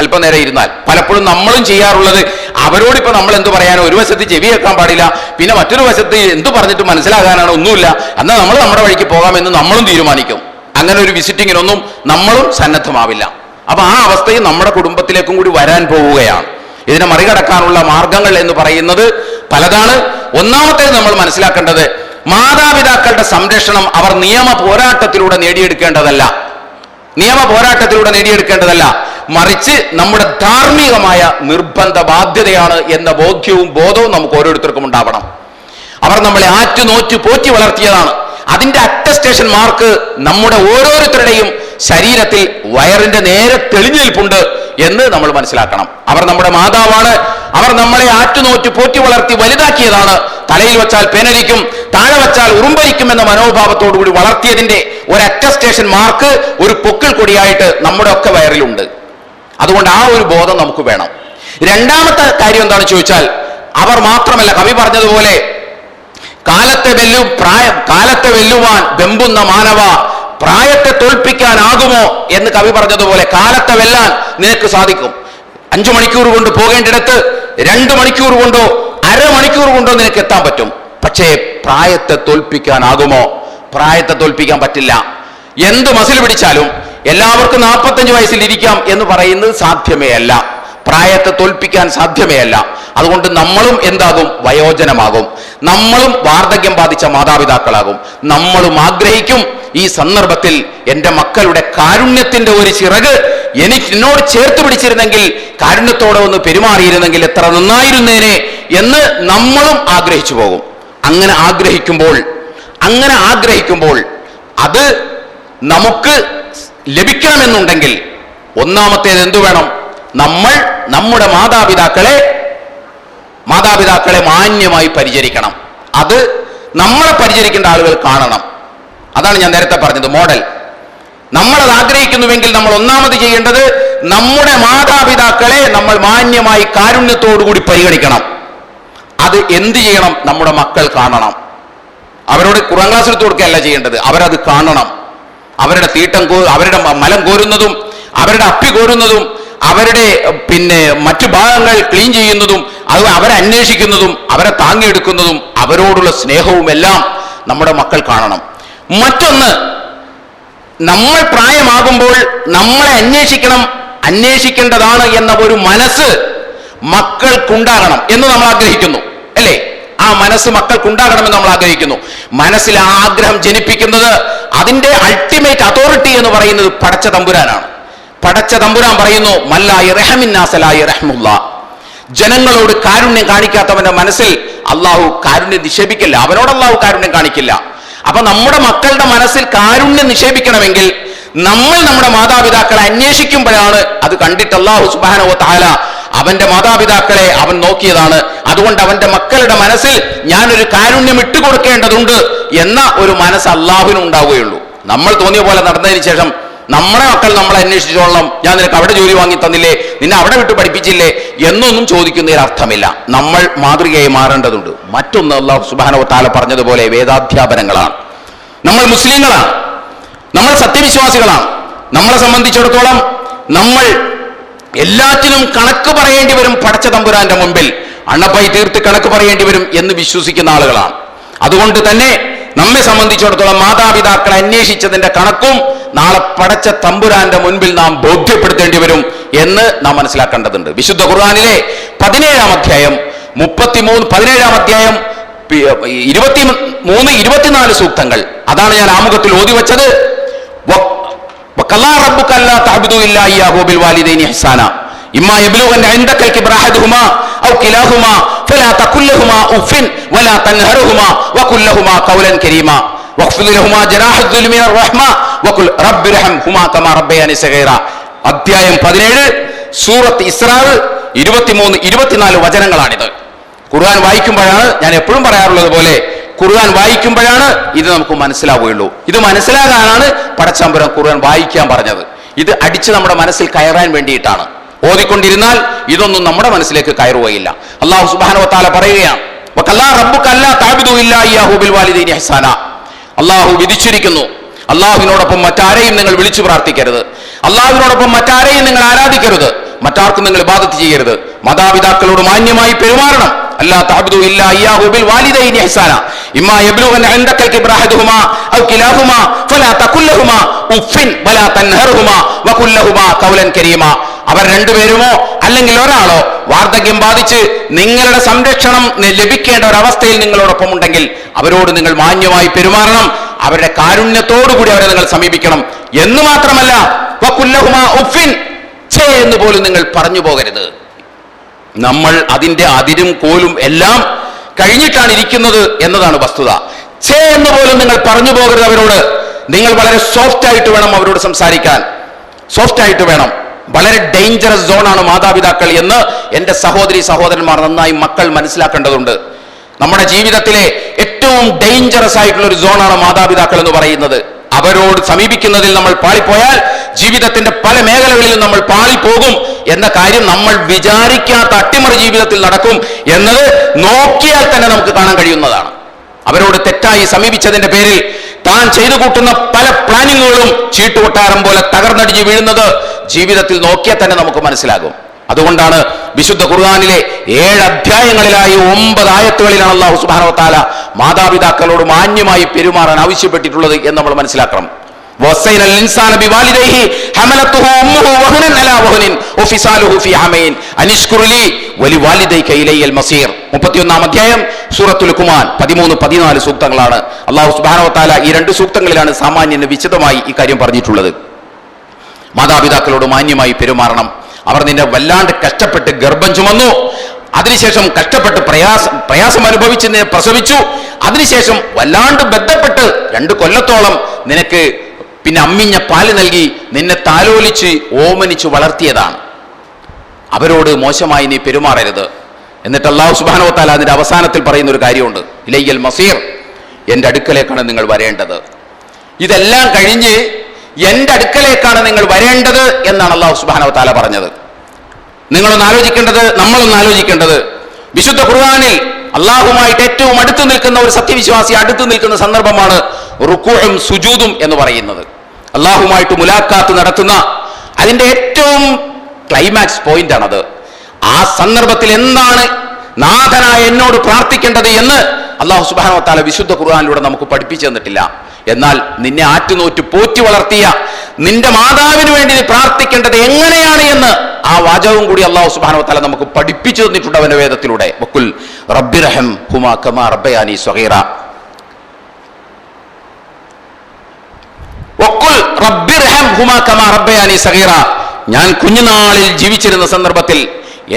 A: അല്പനേരം ഇരുന്നാൽ പലപ്പോഴും നമ്മളും ചെയ്യാറുള്ളത് അവരോടിപ്പോൾ നമ്മൾ എന്ത് പറയാനോ, ഒരു വശത്ത് ചെവി കേൾക്കാൻ പാടില്ല, പിന്നെ മറ്റൊരു വശത്ത് എന്ത് പറഞ്ഞിട്ട് മനസ്സിലാകാനാണ് ഒന്നുമില്ല, എന്നാൽ നമ്മൾ നമ്മുടെ വഴിക്ക് പോകാമെന്ന് നമ്മളും തീരുമാനിക്കും. അങ്ങനെ ഒരു വിസിറ്റിങ്ങിനൊന്നും നമ്മളും സന്നദ്ധമാവില്ല. അപ്പൊ ആ അവസ്ഥയും നമ്മുടെ കുടുംബത്തിലേക്കും കൂടി വരാൻ പോവുകയാണ്. ഇതിനെ മറികടക്കാനുള്ള മാർഗങ്ങൾ എന്ന് പറയുന്നത് പലതാണ്. ഒന്നാമത്തേത് നമ്മൾ മനസ്സിലാക്കേണ്ടത്, മാതാപിതാക്കളുടെ സംരക്ഷണം അവർ നിയമ പോരാട്ടത്തിലൂടെ നേടിയെടുക്കേണ്ടതല്ല, മറിച്ച് നമ്മുടെ ധാർമ്മികമായ നിർബന്ധ ബാധ്യതയാണ് എന്ന ബോധവും നമുക്ക് ഓരോരുത്തർക്കും ഉണ്ടാവണം. അവർ നമ്മളെ ആറ്റുനോറ്റ് പോറ്റി വളർത്തിയതാണ്. അതിന്റെ അറ്റസ്റ്റേഷൻ മാർക്ക് നമ്മുടെ ഓരോരുത്തരുടെയും ശരീരത്തിൽ വയറിന്റെ നേരെ തെളിഞ്ഞു നിൽപ്പുണ്ട് എന്ന് നമ്മൾ മനസ്സിലാക്കണം. അവർ നമ്മുടെ മാതാവാണ്. അവർ നമ്മളെ ആറ്റുനോറ്റ് പോറ്റി വളർത്തി വലുതാക്കിയതാണ്. തലയിൽ വെച്ചാൽ പേനരിക്കും, താഴെ വെച്ചാൽ ഉറുമ്പരിക്കും എന്ന മനോഭാവത്തോടുകൂടി വളർത്തിയതിന്റെ ഒരു അറ്റസ്റ്റേഷൻ മാർക്ക്, ഒരു പൊക്കിൾ കൊടിയായിട്ട് നമ്മുടെ ഒക്കെ വയറിലുണ്ട്. അതുകൊണ്ട് ആ ഒരു ബോധം നമുക്ക് വേണം. രണ്ടാമത്തെ കാര്യം എന്താണെന്ന് ചോദിച്ചാൽ, അവർ മാത്രമല്ല, കവി പറഞ്ഞതുപോലെ കാലത്തെ വെല്ലുവാൻ വെമ്പുന്ന മാനവ പ്രായത്തെ തോൽപ്പിക്കാനാകുമോ എന്ന് കവി പറഞ്ഞതുപോലെ കാലത്തെ വെല്ലാൻ നിനക്ക് സാധിക്കും. 5 മണിക്കൂർ കൊണ്ട് പോകേണ്ടിടത്ത് 2 മണിക്കൂർ കൊണ്ടോ അരമണിക്കൂർ കൊണ്ടോ നിനക്ക് എത്താൻ പറ്റും. പക്ഷേ പ്രായത്തെ തോൽപ്പിക്കാനാകുമോ? പ്രായത്തെ തോൽപ്പിക്കാൻ പറ്റില്ല. എന്ത് മസിൽ പിടിച്ചാലും എല്ലാവർക്കും 45 വയസ്സിൽ ഇരിക്കാം എന്ന് പറയുന്നത് സാധ്യമേ അല്ല. പ്രായത്തെ തോൽപ്പിക്കാൻ സാധ്യമേ അല്ല. അതുകൊണ്ട് നമ്മളും എന്താകും? വയോജനമാകും. നമ്മളും വാർദ്ധക്യം ബാധിച്ച മാതാപിതാക്കളാകും. നമ്മളും ആഗ്രഹിക്കും, ഈ സന്ദർഭത്തിൽ എൻ്റെ മക്കളുടെ കാരുണ്യത്തിന്റെ ഒരു ചിറക് എന്നോട് ചേർത്ത് പിടിച്ചിരുന്നെങ്കിൽ, കാരുണ്യത്തോടെ ഒന്ന് പെരുമാറിയിരുന്നെങ്കിൽ എത്ര നന്നായിരുന്നേനെ എന്ന് നമ്മളും ആഗ്രഹിച്ചു പോകും. അങ്ങനെ ആഗ്രഹിക്കുമ്പോൾ അത് നമുക്ക് ലഭിക്കണമെന്നുണ്ടെങ്കിൽ ഒന്നാമത്തേത് എന്തു വേണം? നമ്മൾ നമ്മുടെ മാതാപിതാക്കളെ മാന്യമായി പരിചരിക്കണം. അത് നമ്മളെ പരിചരിക്കേണ്ട ആളുകൾ കാണണം. അതാണ് ഞാൻ നേരത്തെ പറഞ്ഞത് മോഡൽ. നമ്മളത് ആഗ്രഹിക്കുന്നുവെങ്കിൽ നമ്മൾ ഒന്നാമത് ചെയ്യേണ്ടത് നമ്മുടെ മാതാപിതാക്കളെ നമ്മൾ മാന്യമായി കാരുണ്യത്തോടുകൂടി പരിഗണിക്കണം. അത് എന്ത് ചെയ്യണം? നമ്മുടെ മക്കൾ കാണണം. അവരോട് ഖുർആൻ ക്ലാസ് എടുത്തു കൊടുക്കുകയല്ല ചെയ്യേണ്ടത്, അവരത് കാണണം. അവരുടെ അവരുടെ മലം കോരുന്നതും അവരുടെ അപ്പി കോരുന്നതും അവരുടെ മറ്റു ഭാഗങ്ങൾ ക്ലീൻ ചെയ്യുന്നതും അവരെ അന്വേഷിക്കുന്നതും അവരെ താങ്ങിയെടുക്കുന്നതും അവരോടുള്ള സ്നേഹവും എല്ലാം നമ്മുടെ മക്കൾ കാണണം. മറ്റൊന്ന്, നമ്മൾ പ്രായമാകുമ്പോൾ നമ്മളെ അന്വേഷിക്കേണ്ടതാണ് എന്ന ഒരു മനസ്സ് മക്കൾക്കുണ്ടാകണം എന്ന് നമ്മൾ ആഗ്രഹിക്കുന്നു, അല്ലേ? ആ മനസ്സ് മക്കൾക്കുണ്ടാകണമെന്ന് നമ്മൾ ആഗ്രഹിക്കുന്നു. മനസ്സിൽ ആ ആഗ്രഹം ജനിപ്പിക്കുന്നത്, അതിന്റെ അൾട്ടിമേറ്റ് അതോറിറ്റി എന്ന് പറയുന്നത് പടച്ച തമ്പുരാനാണ്. പടച്ച തമ്പുരാൻ പറയുന്നു, മല്ലായി റഹമിന്നാസലായി റഹ്മുല്ലാ, ജനങ്ങളോട് കാരുണ്യം കാണിക്കാത്തവന്റെ മനസ്സിൽ അള്ളാഹു കാരുണ്യം നിക്ഷേപിക്കില്ല, അവനോട് അള്ളാഹു കാരുണ്യം കാണിക്കില്ല. അപ്പൊ നമ്മുടെ മക്കളുടെ മനസ്സിൽ കാരുണ്യം നിക്ഷേപിക്കണമെങ്കിൽ നമ്മൾ നമ്മുടെ മാതാപിതാക്കളെ അന്വേഷിക്കുമ്പോഴാണ് അത് കണ്ടിട്ട് അള്ളാഹു സുബ്ഹാനഹു വ തആല അവന്റെ മാതാപിതാക്കളെ അവൻ നോക്കിയതാണ്. അതുകൊണ്ട് അവന്റെ മക്കളുടെ മനസ്സിൽ ഞാനൊരു കാരുണ്യം ഇട്ടുകൊടുക്കേണ്ടതുണ്ട് എന്ന ഒരു മനസ്സ് അള്ളാഹുവിന് ഉണ്ടാവുകയുള്ളൂ. നമ്മൾ തോന്നിയ പോലെ നടന്നതിന് ശേഷം നമ്മുടെ മക്കൾ നമ്മളെ അന്വേഷിച്ചോളണം, ഞാൻ നിനക്ക് അവിടെ ജോലി വാങ്ങി തന്നില്ലേ, നിന്നെ അവിടെ വിട്ട് പഠിപ്പിച്ചില്ലേ എന്നൊന്നും ചോദിക്കുന്നതിൽ അർത്ഥമില്ല. നമ്മൾ മാതൃകയായി മാറേണ്ടതുണ്ട്. മറ്റൊന്ന്, അല്ലാഹു സുബ്ഹാനഹു വ തആല പറഞ്ഞതുപോലെ വേദാധ്യാപനങ്ങളാണ്. നമ്മൾ മുസ്ലിങ്ങളാണ്, നമ്മൾ സത്യവിശ്വാസികളാണ്. നമ്മളെ സംബന്ധിച്ചിടത്തോളം നമ്മൾ എല്ലാറ്റിനും കണക്ക് പറയേണ്ടി വരും പടച്ച തമ്പുരാന്റെ മുമ്പിൽ, അണപ്പായി തീർത്ത് കണക്ക് പറയേണ്ടി വരും എന്ന് വിശ്വസിക്കുന്ന ആളുകളാണ്. അതുകൊണ്ട് തന്നെ നമ്മെ സംബന്ധിച്ചിടത്തോളം മാതാപിതാക്കളെ അന്വേഷിച്ചതിന്റെ കണക്കും നാളെ പടച്ച തമ്പുരാന്റെ മുൻപിൽ നാം ബോധ്യപ്പെടുത്തേണ്ടി വരും എന്ന് നാം മനസ്സിലാക്കേണ്ടതുണ്ട്. വിശുദ്ധ ഖുർആനിലെ 17-ാം അധ്യായം 23-24 സൂക്തങ്ങൾ, അതാണ് ഞാൻ ആമുഖത്തിൽ ഓതി വച്ചത്. ഇമ്മാ യബ്ലുഗൻ ഇൻദകൽ കിബ്റ അഹദുഹുമാ ഔ കിലാഹുമാ ഫലാ തഖുൽ ലഹുമാ ഉഫിൻ വലാ തൻഹറുഹുമാ വഖുൽ ലഹുമാ ഖൗലൻ കരീമാ വഖ്ഫിദ് ലഹുമാ ജനാഹദ് ദുൽ മിനർ റഹ്മ വഖുൽ റബ്ബിർഹംഹുമാ കമാ റബ്ബയാനി സഗീറ. അധ്യായം 17 സൂറത്ത് ഇസ്രാ 23-24 വചനങ്ങളാണിത്. ഖുർആൻ വായിക്കുമ്പോഴാണ്, ഞാൻ എപ്പോഴും പറയാറുള്ളത് പോലെ, ഖുർആൻ വായിക്കുമ്പോഴാണ് ഇത് നമുക്ക് മനസ്സിലാവുകയുള്ളൂ. ഇത് മനസ്സിലാകാനാണ് പടച്ചമ്പുരാൻ ഖുർആൻ വായിക്കാൻ പറഞ്ഞത്. ഇത് അടിച്ച് നമ്മുടെ മനസ്സിൽ കയറാൻ വേണ്ടിയിട്ടാണ്. ഓതിക്കൊണ്ടിരുന്നാൽ ഇതൊന്നും നമ്മുടെ മനസ്സിലേക്ക് കയറുകയില്ല. അല്ലാഹു സുബ്ഹാനഹു വ തആല പറയുകയാണ്, വഖല്ലാ റബ്ബുക അല്ലാ തഅബ്ദു ഇല്ലാ ഇയ്യാഹു ബിൽ വാലിദൈനി ഇഹ്സാന. അല്ലാഹു വിധിച്ചിരിക്കുന്നു, അല്ലാഹുവിനോടൊപ്പം മറ്റാരെയും നിങ്ങൾ വിളിച്ചു പ്രാർത്ഥിക്കരുത്, അല്ലാഹുവിനോടൊപ്പം മറ്റാരെയും നിങ്ങൾ ആരാധിക്കരുത്, മറ്റാർക്കും നിങ്ങൾ ഇബാദത്ത് ചെയ്യരുത്, മാതാപിതാക്കളോട് മാന്യമായി പെരുമാറണം. അല്ലാ തഅബ്ദു ഇല്ലാ ഇയ്യാഹു ബിൽ വാലിദൈനി ഇഹ്സാന ഇമ്മാ യബ്ലുഗൻ ഇൻദകൽ കിബ്റ അഹദുഹുമാ ഔ കിലാഹുമാ ഫലാ തഖുൽ ലഹുമാ ഉഫിൻ വലാ തൻഹറുഹുമാ വഖുൽ ലഹുമാ ഖൗലൻ കരീമാ. അവർ രണ്ടുപേരുമോ അല്ലെങ്കിൽ ഒരാളോ വാർദ്ധക്യം ബാധിച്ച് നിങ്ങളുടെ സംരക്ഷണം ലഭിക്കേണ്ട ഒരവസ്ഥയിൽ നിങ്ങളോടൊപ്പം ഉണ്ടെങ്കിൽ അവരോട് നിങ്ങൾ മാന്യമായി പെരുമാറണം, അവരുടെ കാരുണ്യത്തോടുകൂടി അവരെ നിങ്ങൾ സമീപിക്കണം. എന്ന് മാത്രമല്ല വഖുൽ ലഹുമാ ഉഫിൻ, ഛേ എന്ന് പോലും നിങ്ങൾ പറഞ്ഞു പോകരുത്. നമ്മൾ അതിന്റെ അതിരും കോലും എല്ലാം കഴിഞ്ഞിട്ടാണ് ഇരിക്കുന്നത് എന്നതാണ് വസ്തുത. ഛേ എന്ന് പോലും നിങ്ങൾ പറഞ്ഞു പോകരുത് അവരോട്. നിങ്ങൾ വളരെ സോഫ്റ്റ് ആയിട്ട് വേണം അവരോട് സംസാരിക്കാൻ, സോഫ്റ്റ് ആയിട്ട് വേണം. വളരെ ഡേഞ്ചറസ് സോണാണ് മാതാപിതാക്കൾ എന്ന് എൻ്റെ സഹോദരി സഹോദരന്മാർ നന്നായി മക്കൾ മനസ്സിലാക്കേണ്ടതുണ്ട്. നമ്മുടെ ജീവിതത്തിലെ ഏറ്റവും ഡേഞ്ചറസ് ആയിട്ടുള്ള ഒരു സോണാണ് മാതാപിതാക്കൾ എന്ന് പറയുന്നത്. അവരോട് സമീപിക്കുന്നതിൽ നമ്മൾ പാളിപ്പോയാൽ ജീവിതത്തിന്റെ പല മേഖലകളിലും നമ്മൾ പാളിപ്പോകും എന്ന കാര്യം നമ്മൾ വിചാരിക്കാത്ത അട്ടിമറി ജീവിതത്തിൽ നടക്കും എന്നത് നോക്കിയാൽ തന്നെ നമുക്ക് കാണാൻ കഴിയുന്നതാണ്. അവരോട് തെറ്റായി സമീപിച്ചതിന്റെ പേരിൽ താൻ ചെയ്തു കൂട്ടുന്ന പല പ്ലാനിങ്ങുകളും ചീട്ടുകൊട്ടാരം പോലെ തകർന്നടിഞ്ഞ് വീഴുന്നത് ജീവിതത്തിൽ നോക്കിയാൽ തന്നെ നമുക്ക് മനസ്സിലാകും. അതുകൊണ്ടാണ് വിശുദ്ധ ഖുർആനിലെ 7 അധ്യായങ്ങളിലായി 9 ആയത്തുകളിലാണ് അല്ലാഹു സുബ്ഹാനഹു വ തആല മാതാപിതാക്കളോട് മാന്യമായി പെരുമാറാൻ ആവശ്യപ്പെട്ടിട്ടുള്ളത് എന്ന് നമ്മൾ മനസ്സിലാക്കണം. വസൈനൽ ഇൻസാന ബിവാലിദൈഹി ഹമലത്തുഹു ഉമ്മുഹു വഹനൻ അലാ വഹനിൻ വഫിസാലുഹു ഫീ ആമൈൻ അനിഷ്കുർ ലി വലിവാലിദൈക ഇലയ്യൽ മസീർ. 31-ാം അധ്യായം സൂറത്തുൽ ലുഖ്മാൻ 13-14 സൂക്തങ്ങളാണ്. അല്ലാഹു സുബ്ഹാനഹു വ തആല ഈ 2 സൂക്തങ്ങളിലാണ് സാമാന്യന് വിശദമായി ഈ കാര്യം പറഞ്ഞിട്ടുള്ളത്. മാതാപിതാക്കളോട് മാന്യമായി പെരുമാറണം. അവർ നിന്നെ വല്ലാണ്ട് കഷ്ടപ്പെട്ട് ഗർഭം ചുമന്നു, അതിനുശേഷം കഷ്ടപ്പെട്ട് പ്രയാസം അനുഭവിച്ച് നിന്നെ പ്രസവിച്ചു, അതിനുശേഷം വല്ലാണ്ട് ബന്ധപ്പെട്ട് 2 കൊല്ലത്തോളം നിനക്ക് പിന്നെ അമ്മിഞ്ഞ പാല് നൽകി നിന്നെ താലോലിച്ച് ഓമനിച്ച് വളർത്തിയതാണ്. അവരോട് മോശമായി നീ പെരുമാറരുത്. എന്നിട്ട് അല്ലാഹു സുബ്ഹാനഹു വ തആല അതിന്റെ അവസാനത്തിൽ പറയുന്ന ഒരു കാര്യമുണ്ട്, ഇലയ്യൽ മസീർ, എൻ്റെ അടുക്കലേക്കാണ് നിങ്ങൾ വരേണ്ടത്. ഇതെല്ലാം കഴിഞ്ഞ് എൻ്റെ അടുക്കലേക്കാണ് നിങ്ങൾ വരേണ്ടത് എന്നാണ് അല്ലാഹു സുബ്ഹാനഹു വ തആല പറഞ്ഞത്. നിങ്ങളൊന്ന് ആലോചിക്കേണ്ടത്, നമ്മളൊന്ന് ആലോചിക്കേണ്ടത്, വിശുദ്ധ ഖുർആനിൽ അള്ളാഹുമായിട്ട് ഏറ്റവും അടുത്ത് നിൽക്കുന്ന ഒരു സത്യവിശ്വാസി അടുത്ത് നിൽക്കുന്ന സന്ദർഭമാണ് റുക്കൂഉം സുജൂദും എന്ന് പറയുന്നത്. അള്ളാഹുമായിട്ട് മുലാഖാത്ത് നടത്തുന്ന അതിന്റെ ഏറ്റവും ക്ലൈമാക്സ് പോയിന്റ് ആണത്. ആ സന്ദർഭത്തിൽ എന്താണ് നാഥനായ എന്നോട് പ്രാർത്ഥിക്കേണ്ടത് എന്ന് അല്ലാഹു സുബ്ഹാനഹു വ തആല വിശുദ്ധ ഖുർആനിലൂടെ നമുക്ക് പഠിപ്പിച്ചു തന്നിട്ടില്ല. എന്നാൽ നിന്നെ ആറ്റുനോറ്റ് പോറ്റി വളർത്തിയ നിന്റെ മാതാവിന് വേണ്ടി നീ പ്രാർത്ഥിക്കേണ്ടത് എങ്ങനെയാണ് എന്ന് ആ വാചകവും കൂടി അല്ലാഹു സുബ്ഹാനഹു വ തആല നമുക്ക് പഠിപ്പിച്ചു തന്നിട്ടുണ്ട് അവന്റെ വേദത്തിലൂടെ. വഖുൽ റബ്ബിർഹംഹുമാ കമാ റബ്ബയാനി സഗീറ. വഖുൽ റബ്ബിർഹംഹുമാ കമാ റബ്ബയാനി സഗീറ. ഞാൻ കുഞ്ഞുനാളിൽ ജീവിച്ചിരുന്ന സന്ദർഭത്തിൽ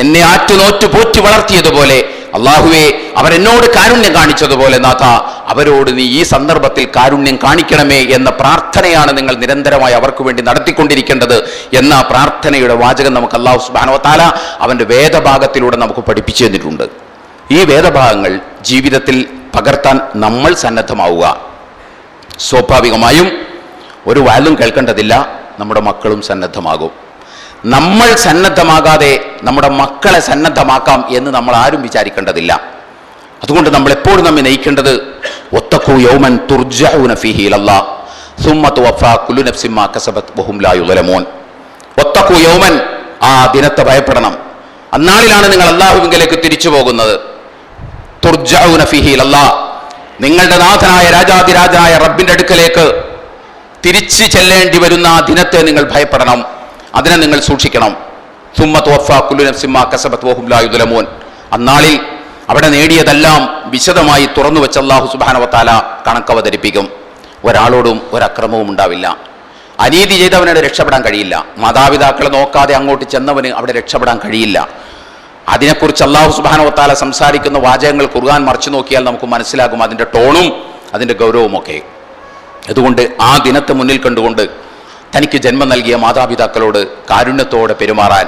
A: എന്നെ ആറ്റുനോറ്റ് പോറ്റി വളർത്തിയതുപോലെ അള്ളാഹുവേ അവരെന്നോട് കാരുണ്യം കാണിച്ചതുപോലെ നാഥ അവരോട് നീ ഈ സന്ദർഭത്തിൽ കാരുണ്യം കാണിക്കണമേ എന്ന പ്രാർത്ഥനയാണ് നിങ്ങൾ നിരന്തരമായി അവർക്ക് വേണ്ടി നടത്തിക്കൊണ്ടിരിക്കേണ്ടത് എന്ന പ്രാർത്ഥനയുടെ വാചകം നമുക്ക് അല്ലാഹു സുബ്ഹാനഹു വ തആല അവന്റെ വേദഭാഗത്തിലൂടെ നമുക്ക് പഠിപ്പിച്ചു തന്നിട്ടുണ്ട്. ഈ വേദഭാഗങ്ങൾ ജീവിതത്തിൽ പകർത്താൻ നമ്മൾ സന്നദ്ധമാവുക. സ്വാഭാവികമായും ഒരു വാലും കേൾക്കേണ്ടതില്ല, നമ്മുടെ മക്കളും സന്നദ്ധമാകും. നമ്മൾ സന്നദ്ധമാകാതെ നമ്മുടെ മക്കളെ സന്നദ്ധമാക്കാം എന്ന് നമ്മൾ ആരും വിചാരിക്കേണ്ടതില്ല. അതുകൊണ്ട് നമ്മൾ എപ്പോഴും നമ്മെ നയിക്കേണ്ടത് വത്തഖൂ യൗമൻ തുർജഊന ഫീഹി ഇലല്ലാഹ് സുമ്മ തുവഫാ കുല്ലു നഫ്സിൻ മാ കസബത് വഹും ലാ യുളമൂൻ. വത്തഖൂ യൗമൻ, ആ ദിനത്തെ ഭയപ്പെടണം. അന്നാളിലാണ് നിങ്ങൾ അല്ലാഹുവിങ്കലേക്ക് തിരിച്ചു പോകുന്നത്. തുർജഊന ഫീഹി ഇലല്ലാഹ്, നിങ്ങളുടെ നാഥനായ രാജാതിരാജനായ റബ്ബിന്റെ അടുക്കലേക്ക് തിരിച്ചു ചെല്ലേണ്ടി വരുന്ന ആ ദിനത്തെ നിങ്ങൾ ഭയപ്പെടണം, അതിനെ നിങ്ങൾ സൂക്ഷിക്കണം. സുമ്മ തുവഫാ കുല്ലു നഫ്സിൻ മാ കസബത് വഹും ലാ യുളമൂൻ. അന്നാളിൽ അവിടെ നേടിയതെല്ലാം വിശദമായി തുറന്നു വെച്ച് അല്ലാഹു സുബ്ഹാനഹു വ തആല കണക്കവതരിപ്പിക്കും. ഒരാളോടും ഒരക്രമവും ഉണ്ടാവില്ല. അനീതി ചെയ്തവനവിടെ രക്ഷപ്പെടാൻ കഴിയില്ല. മാതാപിതാക്കളെ നോക്കാതെ അങ്ങോട്ട് ചെന്നവന് അവിടെ രക്ഷപ്പെടാൻ കഴിയില്ല. അതിനെക്കുറിച്ച് അല്ലാഹു സുബ്ഹാനഹു വ തആല സംസാരിക്കുന്ന വാചകങ്ങൾ ഖുർആൻ മറിച്ചു നോക്കിയാൽ നമുക്ക് മനസ്സിലാകും അതിൻ്റെ ടോണും അതിൻ്റെ ഗൗരവമൊക്കെ. അതുകൊണ്ട് ആ ദിനത്തെ മുന്നിൽ കണ്ടുകൊണ്ട് തനിക്ക് ജന്മം നൽകിയ മാതാപിതാക്കളോട് കാരുണ്യത്തോടെ പെരുമാറാൻ,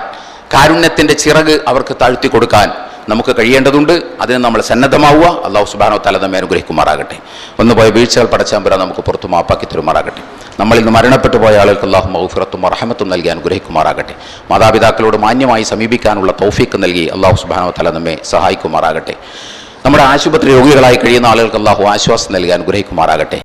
A: കാരുണ്യത്തിൻ്റെ ചിറക് അവർക്ക് താഴ്ത്തി കൊടുക്കാൻ നമുക്ക് കഴിയേണ്ടതുണ്ട്. അതിന് നമ്മൾ സന്നദ്ധമാവുക. അല്ലാഹു സുബ്ഹാനഹു വ തആല നമ്മെ അനുഗ്രഹിക്കുമാറാകട്ടെ. വന്നുപോയ വീഴ്ചകൾ പടച്ചതമ്പുരാൻ നമുക്ക് പുറത്തു മാപ്പാക്കി തരുമാറാകട്ടെ. നമ്മളിൽ നിന്ന് മരണപ്പെട്ടു പോയ ആളുകൾക്ക് അല്ലാഹു മഗ്ഫിറത്തും റഹ്മത്തും നൽകി അനുഗ്രഹിക്കുമാറാകട്ടെ. മാതാപിതാക്കളോട് മാന്യമായി സമീപിക്കാനുള്ള തൗഫീഖ് നൽകി അല്ലാഹു സുബ്ഹാനഹു വ തആല നമ്മെ സഹായിക്കുമാറാകട്ടെ. നമ്മുടെ ആശുപത്രി രോഗികളായി കഴിയുന്ന ആളുകൾക്ക് അല്ലാഹു ആശ്വാസം നൽകി അനുഗ്രഹിക്കുമാറാകട്ടെ.